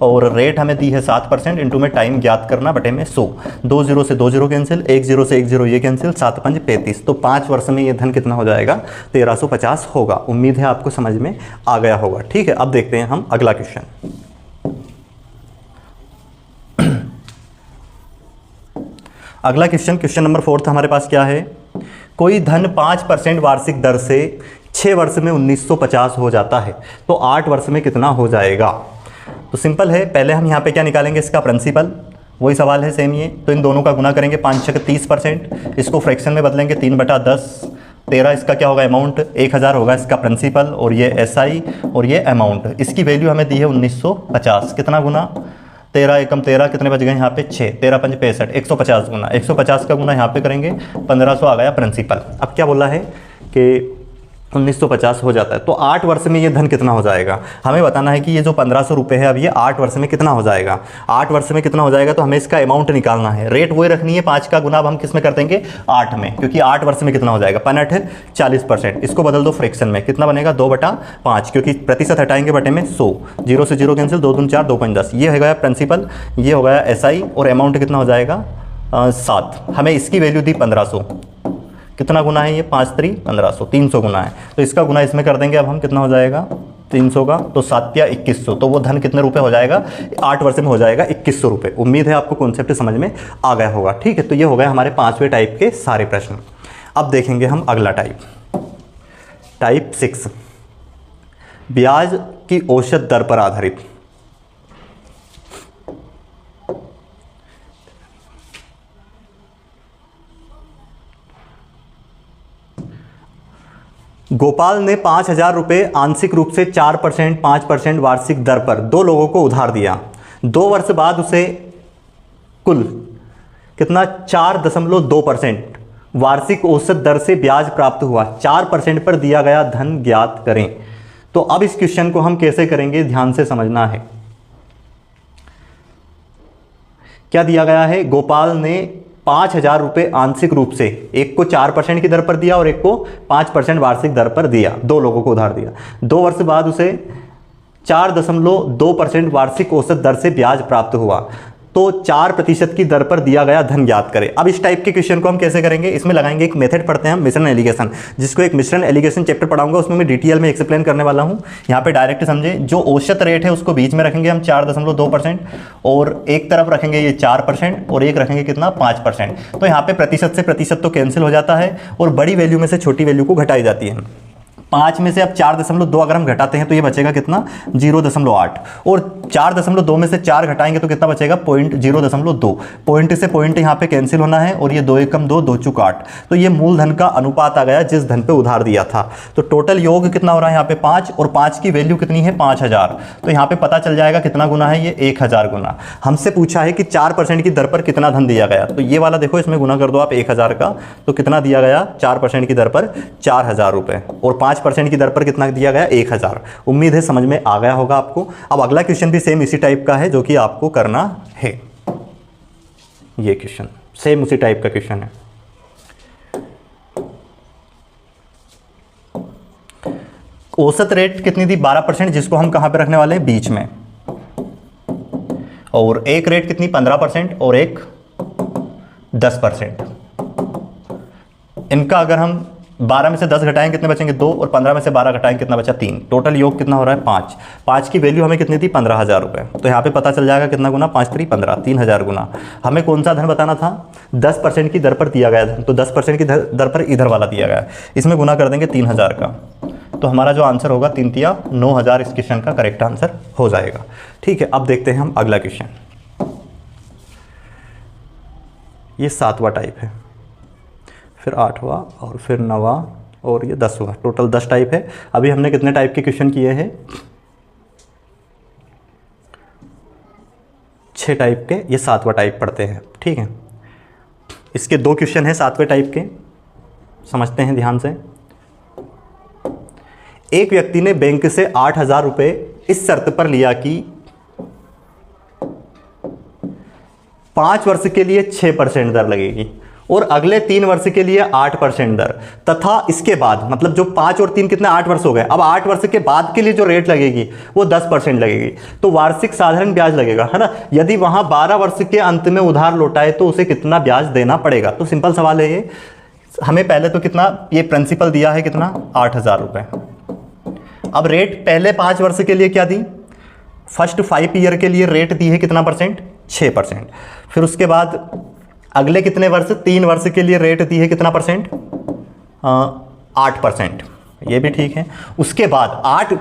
Speaker 1: और रेट हमें दी है 7%, इंटू में टाइम ज्ञात करना बटे में 100। 2 जीरो से 2 जीरो कैंसिल, 1 जीरो से 1 जीरो ये कैंसिल, 7 5 35, तो 5 वर्ष में ये धन कितना हो जाएगा 1350 होगा। उम्मीद है आपको समझ में आ गया होगा, ठीक है। अब देखते हैं हम अगला क्वेश्चन। अगला क्वेश्चन, क्वेश्चन नंबर 4 हमारे पास क्या है, कोई धन 5% वार्षिक दर से 6 वर्ष में 1950 हो जाता है तो 8 वर्ष में कितना हो जाएगा। तो सिंपल है, पहले हम यहाँ पे क्या निकालेंगे, इसका प्रिंसिपल, वही सवाल है सेम ये। तो इन दोनों का गुना करेंगे, 5 6 30%, इसको फ्रैक्शन में बदलेंगे 3/10, 13 इसका क्या होगा अमाउंट, 1000 होगा इसका प्रिंसिपल, और ये SI और ये अमाउंट, इसकी वैल्यू हमें दी है 1950। कितना गुना, 13 एकम 13, कितने बच गए यहाँ पे 6, 13 5 65, 150 गुना, 150 का गुना यहाँ पे करेंगे 1500 आ गया प्रिंसिपल। अब क्या बोला है कि 1950 हो जाता है। तो 8 वर्ष में ये धन कितना हो जाएगा, हमें बताना है कि ये जो 1500 रुपये है अब ये 8 वर्ष में कितना हो जाएगा। 8 वर्ष में कितना हो जाएगा तो हमें इसका अमाउंट निकालना है। रेट वही रखनी है, 5 का गुना अब हम किस में कर देंगे, 8 में, क्योंकि 8 वर्ष में कितना हो जाएगा, 5 है 40%। इसको बदल दो फ्रैक्शन में, कितना बनेगा 2/5, क्योंकि प्रतिशत हटाएंगे बटे में 100, 0 से 0 कैंसिल, 2 दूनी 4, 2 पंच 10। ये हो गया प्रिंसिपल, ये हो गया SI, और अमाउंट कितना हो जाएगा 7। हमें इसकी वैल्यू दी 1500, कितना गुना है ये, 5 3 1500, 300 गुना है। तो इसका गुना इसमें कर देंगे अब हम, कितना हो जाएगा 300 का, तो 7 या 2100, तो वो धन कितने रुपए हो जाएगा, 8 वर्ष में हो जाएगा 2100 रुपये। उम्मीद है आपको कॉन्सेप्ट समझ में आ गया होगा। ठीक है, तो ये हो गए हमारे 5वें टाइप के सारे प्रश्न। अब देखेंगे हम अगला टाइप 6, ब्याज की औसत दर पर आधारित। गोपाल ने 5000 रुपये आंशिक रूप से 4%, 5% वार्षिक दर पर 2 लोगों को उधार दिया। 2 वर्ष बाद उसे कुल कितना 4.2% वार्षिक औसत दर से ब्याज प्राप्त हुआ। 4% पर दिया गया धन ज्ञात करें। तो अब इस क्वेश्चन को हम कैसे करेंगे, ध्यान से समझना है। क्या दिया गया है, गोपाल ने 5000 रुपये आंशिक रूप से, एक को 4% की दर पर दिया और एक को 5% वार्षिक दर पर दिया, 2 लोगों को उधार दिया। 2 वर्ष बाद उसे 4.2% वार्षिक औसत दर से ब्याज प्राप्त हुआ। तो 4% की दर पर दिया गया धन ज्ञात करें। अब इस टाइप के क्वेश्चन को हम कैसे करेंगे, इसमें लगाएंगे एक मेथड पढ़ते हैं हम, मिश्रण एलिगेशन, जिसको एक मिश्रण एलिगेशन चैप्टर पढ़ाऊंगा, उसमें मैं डिटेल में एक्सप्लेन करने वाला हूं। यहाँ पे डायरेक्ट समझे, जो औसत रेट है उसको बीच में रखेंगे हम 4.2%, और एक तरफ रखेंगे ये 4% और एक रखेंगे कितना 5%। तो यहाँ पे प्रतिशत से प्रतिशत तो कैंसिल हो जाता है और बड़ी वैल्यू में से छोटी वैल्यू को घटाई जाती है। 5 में से अब 4.2 अगर हम घटाते हैं तो ये बचेगा कितना 0.8, और 4.2 में से 4 घटाएंगे तो कितना बचेगा 0.2। पॉइंट से पॉइंट यहाँ पे कैंसिल होना है, और ये 2 एकम 2, 2 चुक 8। तो ये मूलधन का अनुपात आ गया जिस धन पे उधार दिया था। तो टोटल योग कितना हो रहा है यहाँ पे 5, और 5 की वैल्यू कितनी है 5000। तो यहाँ पे पता चल जाएगा कितना गुना है ये 1000 गुना। हमसे पूछा है कि 4% की दर पर कितना धन दिया गया, तो ये वाला देखो, इसमें गुना कर दो आप 1000 का, तो कितना दिया गया 4% की दर पर 4000 रुपये, और 5% की दर पर कितना दिया गया 1000। उम्मीद है समझ में आ गया होगा आपको। अब अगला क्वेश्चन भी सेम इसी टाइप का है जो कि आपको करना है। ये क्वेश्चन सेम उसी टाइप का क्वेश्चन है। औसत रेट कितनी थी 12%, जिसको हम कहां पे रखने वाले हैं बीच में, और एक रेट कितनी 15% और एक 10%। इनका अगर हम 12 में से 10 घटाएं कितने बचेंगे 2, और 15 में से 12 घटाएं कितना बचा 3। टोटल योग कितना हो रहा है 5। 5 की वैल्यू हमें कितनी थी 15000 रुपये। तो यहाँ पे पता चल जाएगा कितना गुना 5 3 15, 3000 गुना। हमें कौन सा धन बताना था, 10% की दर पर दिया गया धन, तो 10% की दर पर इधर वाला दिया गया, इसमें गुना कर देंगे 3000 का। तो हमारा जो आंसर होगा 3 तिया 9000 इस क्वेश्चन का करेक्ट आंसर हो जाएगा। ठीक है, अब देखते हैं हम अगला क्वेश्चन। ये 7वां टाइप है, फिर 8वां, और फिर 9वां, और ये 10वां। टोटल 10 टाइप है। अभी हमने कितने टाइप के क्वेश्चन किए हैं, 6 टाइप के। ये 7वां टाइप पढ़ते हैं। ठीक है, इसके 2 क्वेश्चन हैं 7वें टाइप के, समझते हैं ध्यान से। एक व्यक्ति ने बैंक से 8000 रुपये इस शर्त पर लिया कि 5 वर्ष के लिए 6% दर लगेगी और अगले 3 वर्ष के लिए 8% दर, तथा इसके बाद, मतलब जो 5 और 3 कितने 8 वर्ष हो गए, अब 8 वर्ष के बाद के लिए जो रेट लगेगी वो 10% लगेगी। तो वार्षिक साधारण ब्याज लगेगा, है ना। यदि वहां 12 वर्ष के अंत में उधार लौटाए तो उसे कितना ब्याज देना पड़ेगा। तो सिंपल सवाल है ये। हमें पहले तो कितना ये प्रिंसिपल दिया है कितना 8000 रुपये। अब रेट पहले 5 वर्ष के लिए क्या दी, फर्स्ट 5 ईयर के लिए रेट दी है कितना परसेंट 6%। फिर उसके बाद अगले कितने वर्ष 3 वर्ष के लिए रेट दी है कितना परसेंट 8%। ये भी ठीक है। उसके बाद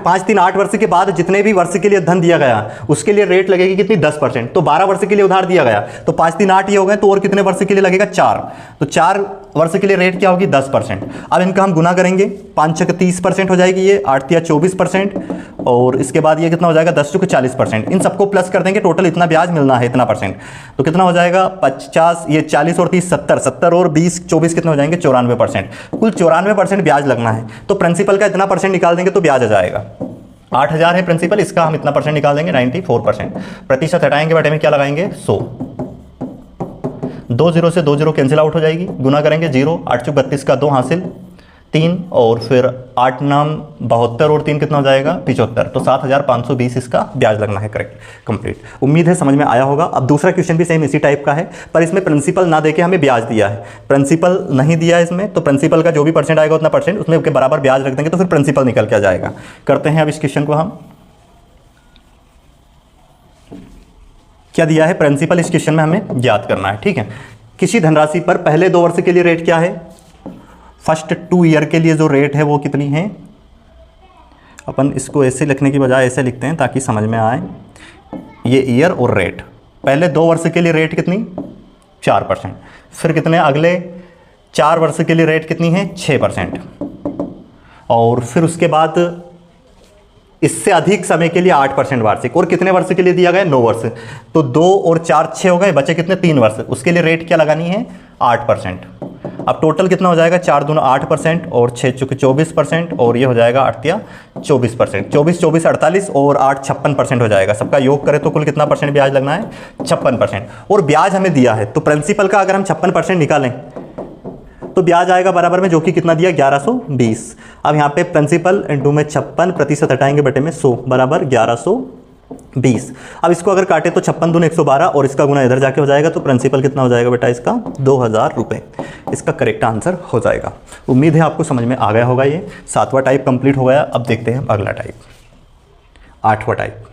Speaker 1: 5 3 8 वर्ष के बाद जितने भी वर्ष के लिए धन दिया गया उसके लिए रेट लगेगी कितनी 10%। तो 12 वर्ष के लिए उधार दिया गया तो 5 3 8 ये हो गए, तो और कितने वर्ष के लिए लगेगा 4। तो 4 वर्ष के लिए रेट क्या होगी 10%। अब इनका हम गुना करेंगे, 5 6 30% हो जाएगी ये, 8 3 24%, और इसके बाद ये कितना हो जाएगा 10 4 40%। इन सबको प्लस कर देंगे, टोटल इतना ब्याज मिलना है इतना परसेंट। तो कितना हो जाएगा 50, ये 40 और 30 70 70 और 20 24 कितने हो जाएंगे 94%। कुल 94% ब्याज लगना है। तो प्रिंसिपल का इतना परसेंट निकाल देंगे तो ब्याज आ जाएगा। 8,000 है प्रिंसिपल, इसका हम इतना परसेंट निकाल देंगे 94%। प्रतिशत हटाएंगे, बटे में क्या लगाएंगे 100। 2 0 से 2 0 कैंसिल आउट हो जाएगी, गुना करेंगे 0, 8 चौक 32 का 2 हासिल 3, और फिर 8 नाम 72 और 3 कितना हो जाएगा 75। तो 7,520 इसका ब्याज लगना है। Correct, complete. उम्मीद है समझ में आया होगा। अब दूसरा क्वेश्चन भी सेम इसी टाइप का है, पर इसमें प्रिंसिपल ना देके हमें ब्याज दिया है। प्रिंसिपल नहीं दिया है इसमें, तो प्रिंसिपल का जो भी परसेंट आएगा उतना परसेंट उसमें के बराबर ब्याज रख देंगे, तो फिर प्रिंसिपल निकल के आ जाएगा। करते हैं अब इस क्वेश्चन को हम। क्या दिया है प्रिंसिपल, इस क्वेश्चन में हमें ज्ञात करना है। ठीक है, किसी धनराशि पर पहले 2 वर्ष के लिए रेट क्या है, फर्स्ट 2 ईयर के लिए जो रेट है वो कितनी है। अपन इसको ऐसे लिखने की बजाय ऐसे लिखते हैं ताकि समझ में आए। ये ईयर और रेट, पहले 2 वर्ष के लिए रेट कितनी 4%, फिर कितने अगले 4 वर्ष के लिए रेट कितनी है 6%, और फिर उसके बाद इससे अधिक समय के लिए 8% वार्षिक, और कितने वर्ष के लिए दिया गया 9 वर्ष। तो 2 और 4 6 हो गए, बचे कितने 3 वर्ष, उसके लिए रेट क्या लगानी है 8%। अब टोटल कितना हो जाएगा 4 दूना 8% और 6 चौके 24%, और ये हो जाएगा 8 या 24%। 24 24 48 और 8 56% हो जाएगा। सबका योग करें तो कुल कितना परसेंट ब्याज लगना है 56%। और ब्याज हमें दिया है, तो प्रिंसिपल का अगर हम 56% निकालें तो ब्याज आएगा बराबर में, जो कि कितना दिया 1120। अब यहाँ पे प्रिंसिपल इंटू में 56 प्रतिशत हटाएंगे बटे में 100 बराबर 1120। अब इसको अगर काटे तो 56 दूनी 112 और इसका गुना इधर जाके हो जाएगा, तो प्रिंसिपल कितना हो जाएगा बेटा इसका 2000 रुपये। इसका करेक्ट आंसर हो जाएगा। उम्मीद है आपको समझ में आ गया होगा। ये 7वां टाइप कंप्लीट हो गया। अब देखते हैं अगला टाइप, 8वां टाइप।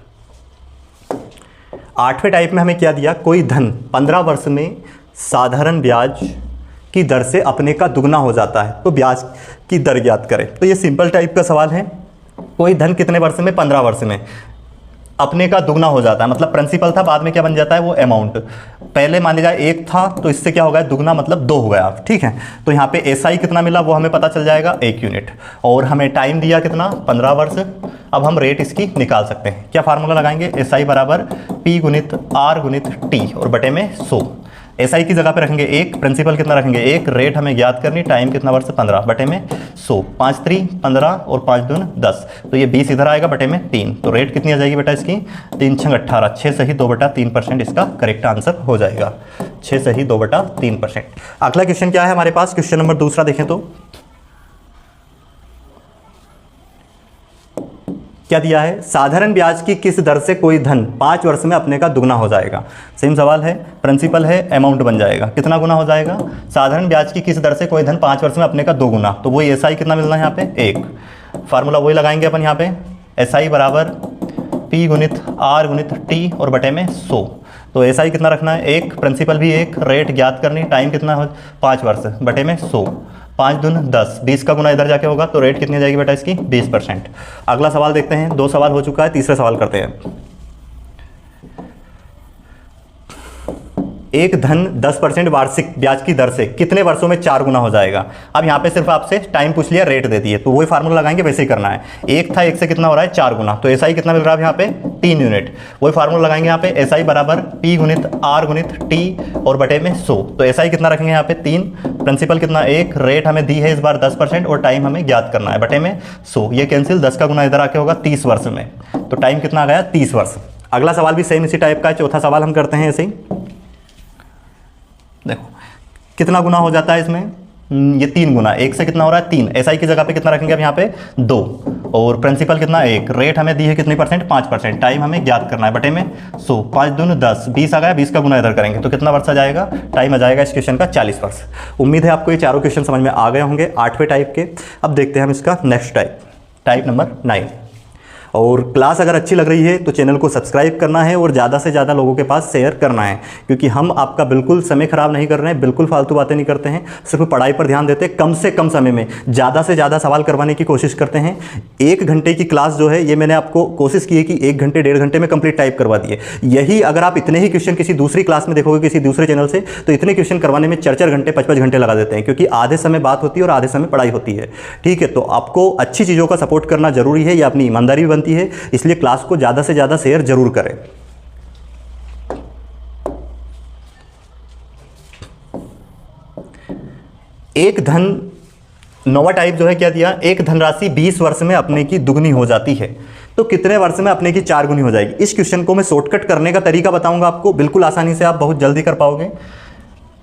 Speaker 1: 8वें टाइप में हमें क्या दिया, कोई धन 15 वर्ष में साधारण ब्याज की दर से अपने का दुगना हो जाता है, तो ब्याज की दर ज्ञात करें। तो ये सिंपल टाइप का सवाल है। कोई धन कितने वर्ष में 15 वर्ष में अपने का दुगना हो जाता है, मतलब प्रिंसिपल था, बाद में क्या बन जाता है वो अमाउंट। पहले मान लीजिए 1 था, तो इससे क्या हो गया दुगना मतलब 2 हो गया। ठीक है, तो यहाँ पे एसआई कितना मिला वो हमें पता चल जाएगा 1 यूनिट, और हमें टाइम दिया कितना 15 वर्ष। अब हम रेट इसकी निकाल सकते हैं। क्या फार्मूला लगाएंगे, एसआई बराबर पी गुणित आर गुणित टी और बटे में 100। एसआई की जगह पे रखेंगे 1, प्रिंसिपल कितना रखेंगे 1, रेट हमें ज्ञात करनी, टाइम कितना वर्ष 15 बटे में 100। 5 3 15 और 5 दून 10, तो ये 20 इधर आएगा बटे में 3। तो रेट कितनी आ जाएगी बेटा इसकी 3 6 18, 6 सही 2/3% इसका करेक्ट आंसर हो जाएगा। 6 सही 2/3%। अगला क्वेश्चन क्या है हमारे पास, क्वेश्चन नंबर दूसरा देखें तो क्या दिया है, साधारण ब्याज की किस दर से कोई धन 5 वर्ष में अपने का दुगना हो जाएगा। सेम सवाल है, प्रिंसिपल है, अमाउंट बन जाएगा, कितना गुना हो जाएगा, साधारण ब्याज की किस दर से कोई धन 5 वर्ष में अपने का 2 गुना। तो वही एसआई कितना मिलना है यहाँ पे 1, फार्मूला वही लगाएंगे अपन यहाँ पे, एसआई बराबर पी गुणित आर गुणित टी और बटे में 100। तो एसआई कितना रखना है 1, प्रिंसिपल भी 1, रेट ज्ञात करनी, टाइम कितना हो 5 वर्ष बटे में 100। 5 दून 10, 20 का गुना इधर जाके होगा, तो रेट कितनी आ जाएगी बेटा इसकी 20%। अगला सवाल देखते हैं, 2 सवाल हो चुका है, तीसरा सवाल करते हैं। एक धन 10% वार्षिक ब्याज की दर से कितने वर्षों में 4 गुना हो जाएगा। अब यहाँ पे सिर्फ आपसे टाइम पूछ लिया, रेट दे दिए, तो वही फार्मूला लगाएंगे, वैसे ही करना है। 1 था, 1 से कितना हो रहा है 4 गुना, तो एसआई कितना मिल रहा है यहाँ पे 3 यूनिट। वही फार्मूला लगाएंगे यहाँ पे, एसआई बराबर पी गुणित आर गुणित टी और बटे में 100। तो एसआई कितना रखेंगे यहाँ पे 3, प्रिंसिपल कितना 1, रेट हमें दी है इस बार 10% और टाइम हमें ज्ञात करना है बटे में 100। ये कैंसिल, 10 का गुना इधर आके होगा 30 वर्ष में, तो टाइम कितना आ गया 30 वर्ष। अगला सवाल भी सेम इसी टाइप का है, चौथा सवाल हम करते हैं ऐसे ही। देखो कितना गुना हो जाता है इसमें, ये 3 गुना, 1 से कितना हो रहा है 3, एसआई की जगह पे कितना रखेंगे अब यहाँ पे 2, और प्रिंसिपल कितना 1, रेट हमें दी है कितनी परसेंट 5%, टाइम हमें ज्ञात करना है बटे में 100। 5 दून 10, 20 आ गया, 20 का गुना इधर करेंगे तो कितना वर्ष आ जाएगा, टाइम आ जाएगा इस क्वेश्चन का 40 वर्ष। उम्मीद है आपको ये चारों क्वेश्चन समझ में आ गए होंगे 8वें टाइप के। अब देखते हैं हम इसका नेक्स्ट टाइप, टाइप नंबर 9। और क्लास अगर अच्छी लग रही है तो चैनल को सब्सक्राइब करना है और ज़्यादा से ज़्यादा लोगों के पास शेयर करना है, क्योंकि हम आपका बिल्कुल समय ख़राब नहीं कर रहे हैं, बिल्कुल फालतू बातें नहीं करते हैं, सिर्फ पढ़ाई पर ध्यान देते हैं। कम से कम समय में ज़्यादा से ज़्यादा सवाल करवाने की कोशिश करते हैं। 1 घंटे की क्लास जो है ये मैंने आपको कोशिश की है कि 1 घंटे 1.5 घंटे में कंप्लीट टाइप करवा दिए। यही अगर आप इतने ही क्वेश्चन किसी दूसरी क्लास में देखोगे किसी दूसरे चैनल से, तो इतने क्वेश्चन करवाने में 4-4 घंटे 5-5 घंटे लगा देते हैं, क्योंकि आधे समय बात होती है और आधे समय पढ़ाई होती है। ठीक है, तो आपको अच्छी चीज़ों का सपोर्ट करना जरूरी है, ये अपनी ईमानदारी भी बनती है, इसलिए क्लास को ज़्यादा से ज़्यादा शेयर जरूर करें। एक धन नौवां टाइप जो है क्या दिया, एक धनराशि 20 वर्ष में अपने की दुगनी हो जाती है तो कितने वर्ष में अपने की 4 गुनी हो जाएगी। इस क्वेश्चन को मैं शॉर्टकट करने का तरीका बताऊंगा आपको, बिल्कुल आसानी से आप बहुत जल्दी कर पाओगे।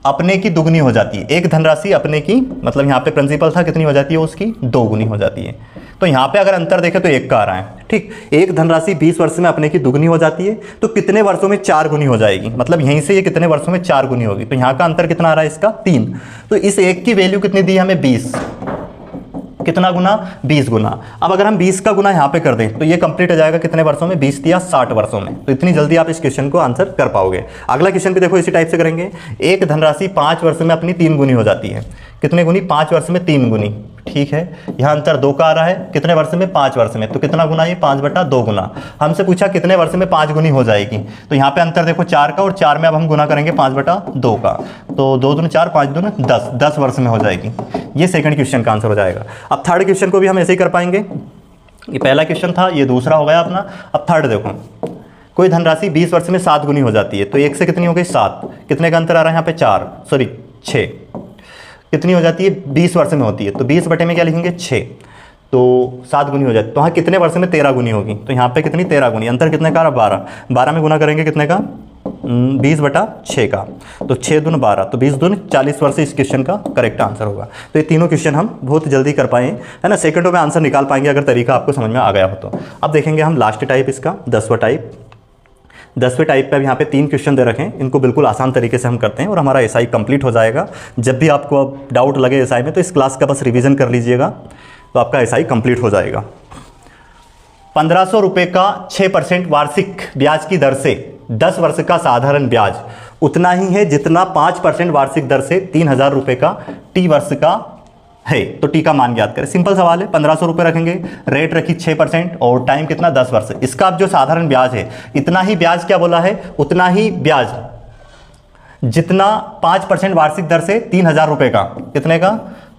Speaker 1: अपने की दुगनी हो जाती है, एक धनराशि अपने की, मतलब यहाँ पे प्रिंसिपल था, कितनी हो जाती है उसकी 2 गुनी हो जाती है। तो यहाँ पे अगर अंतर देखें तो 1 का आ रहा है, ठीक। एक धनराशि 20 वर्ष में अपने की दुगनी हो जाती है तो कितने वर्षों में 4 गुनी हो जाएगी, मतलब यहीं से ये कितने वर्षों में 4 गुनी होगी। तो यहाँ का अंतर कितना आ रहा है इसका 3। तो इस 1 की वैल्यू कितनी दी हमें 20, कितना गुना 20 गुना। अब अगर हम 20 का गुना यहाँ पे कर दें तो ये कंप्लीट हो जाएगा कितने वर्षों में, 20 या 60 वर्षों में। तो इतनी जल्दी आप इस क्वेश्चन को आंसर कर पाओगे। अगला क्वेश्चन भी देखो इसी टाइप से करेंगे। एक धनराशि 5 वर्ष में अपनी 3 गुनी हो जाती है, कितने गुनी, 5 वर्ष में 3 गुनी, ठीक है। यहाँ अंतर 2 का आ रहा है, कितने वर्ष में, 5 वर्ष में, तो कितना गुना, ये 5/2 गुना। हमसे पूछा कितने वर्ष में 5 गुनी हो जाएगी, तो यहाँ पे अंतर देखो 4 का, और 4 में अब हम गुना करेंगे 5/2 का, तो 2 दूनी 4, 5 दूनी 10, 10 वर्ष में हो जाएगी। ये सेकंड क्वेश्चन का आंसर हो जाएगा। अब थर्ड क्वेश्चन को भी हम ऐसे ही कर पाएंगे। ये पहला क्वेश्चन था, ये दूसरा हो गया अपना। अब थर्ड देखो, कोई धनराशि 20 वर्ष में 7 गुनी हो जाती है तो 1 से कितनी हो गई 7, कितने का अंतर आ रहा है यहाँ पे 6, कितनी हो जाती है 20 वर्ष में होती है, तो 20 बटे में क्या लिखेंगे 6, तो 7 गुनी हो जाती है। तो हाँ कितने वर्ष में 13 गुनी होगी, तो यहाँ पे कितनी 13 गुनी, अंतर कितने का 12 में गुना करेंगे कितने का 20/6 का, तो 6 दून 12, तो 20 दून 40 वर्ष इस क्वेश्चन का करेक्ट आंसर होगा। तो ये तीनों क्वेश्चन हम बहुत जल्दी कर पाए, है ना, सेकंडों में आंसर निकाल पाएंगे अगर तरीका आपको समझ में आ गया हो तो। अब देखेंगे हम लास्ट टाइप इसका, 10वां टाइप। 10वें टाइप पे अब यहाँ पे 3 क्वेश्चन दे रखे हैं, इनको बिल्कुल आसान तरीके से हम करते हैं और हमारा एसआई कंप्लीट हो जाएगा। जब भी आपको अब डाउट लगे एसआई में तो इस क्लास का बस रिवीजन कर लीजिएगा, तो आपका एसआई कंप्लीट हो जाएगा। 1500 रुपये का 6% वार्षिक ब्याज की दर से 10 वर्ष का साधारण ब्याज उतना ही है जितना 5% वार्षिक दर से 3000 रुपये का टी वर्ष का है। तो टी का मान ज्ञात करें। सिंपल सवाल है, 1500 रुपये रखेंगे, रेट रखी 6% और टाइम कितना 10 वर्ष। इसका अब जो साधारण ब्याज है, इतना ही ब्याज क्या बोला है, उतना ही ब्याज जितना 5% वार्षिक दर से 3000 रुपये का, कितने का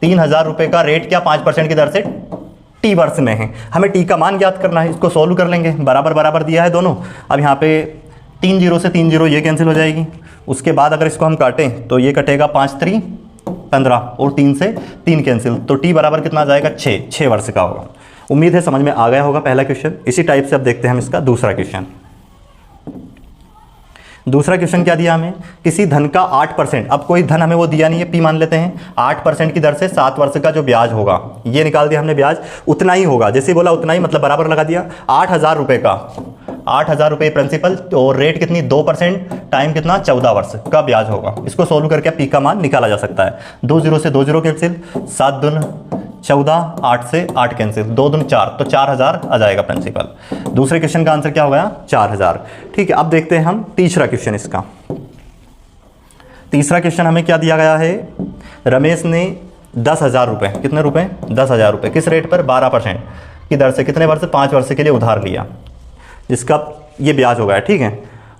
Speaker 1: 3000 रुपये का रेट क्या 5% की दर से टी वर्ष में है। हमें टी का मान ज्ञात करना है, इसको सोल्व कर लेंगे। बराबर बराबर दिया है दोनों। अब यहाँ पे 3 0 से 3 0 ये कैंसिल हो जाएगी। उसके बाद अगर इसको हम काटें तो ये कटेगा 5 3 15 और 3 से 3 कैंसिल, तो टी बराबर कितना आ जाएगा 6 वर्ष का होगा। उम्मीद है समझ में आ गया होगा पहला क्वेश्चन। इसी टाइप से अब देखते हैं हम इसका दूसरा क्वेश्चन। दूसरा क्वेश्चन क्या दिया हमें, किसी धन का 8%, अब कोई धन हमें वो दिया नहीं है, पी मान लेते हैं, 8% की दर से 7 वर्ष का जो ब्याज होगा, ये निकाल दिया हमने ब्याज, उतना ही होगा। जैसे बोला उतना ही मतलब बराबर लगा दिया। 8000 रुपये का, 8000 रुपये प्रिंसिपल और रेट कितनी 2%, टाइम कितना 14 वर्ष का ब्याज होगा। इसको सोल्व करके पी का मान निकाला जा सकता है। 2 0 से 2 0 कैंसिल, 7 दून 14, 8 से 8 कैंसिल, 2 दून 4, तो 4000 आ जाएगा प्रिंसिपल। दूसरे क्वेश्चन का आंसर क्या हो गया 4000। ठीक है, अब देखते हैं हम तीसरा क्वेश्चन इसका। तीसरा क्वेश्चन हमें क्या दिया गया है, रमेश ने 10,000 रुपये, कितने रुपए 10,000 रुपये, किस रेट पर 12% की दर से कितने वर्ष 5 वर्ष के लिए उधार लिया, जिसका ये ब्याज हो गया। ठीक है,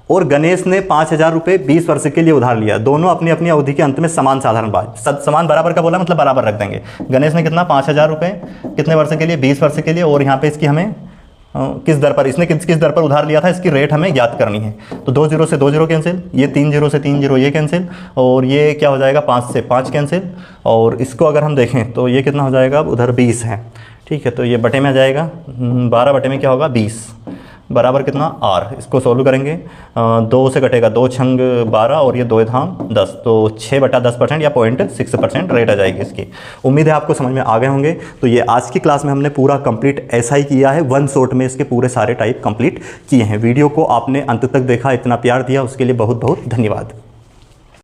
Speaker 1: और गणेश ने 5,000 रुपये 20 वर्ष के लिए उधार लिया। दोनों अपनी अपनी अवधि के अंत में समान साधारण ब्याज, समान बराबर का बोला मतलब बराबर रख देंगे। गणेश ने कितना 5,000 रुपये कितने वर्ष के लिए 20 वर्ष के लिए, और यहाँ पे इसकी हमें किस दर पर, इसने किस दर पर उधार लिया था, इसकी रेट हमें ज्ञात करनी है। तो 2 0 से 2 0 कैंसिल, ये 3 0 से 3 0 ये कैंसिल, और ये क्या हो जाएगा 5 से 5 कैंसिल, और इसको अगर हम देखें तो ये कितना हो जाएगा, अब उधर 20 है। ठीक है, तो ये बटे में आ जाएगा 12 बटे में क्या होगा 20 बराबर कितना R। इसको सोल्व करेंगे, 2 से कटेगा 2 छंग 12 और ये 2 धाम 10, तो 6/10% या 0.6% रेट आ जाएगी इसकी। उम्मीद है आपको समझ में आ गए होंगे। तो ये आज की क्लास में हमने पूरा कंप्लीट ऐसा ही किया है, 1 शॉट में इसके पूरे सारे टाइप कंप्लीट किए हैं। वीडियो को आपने अंत तक देखा, इतना प्यार दिया, उसके लिए बहुत बहुत धन्यवाद।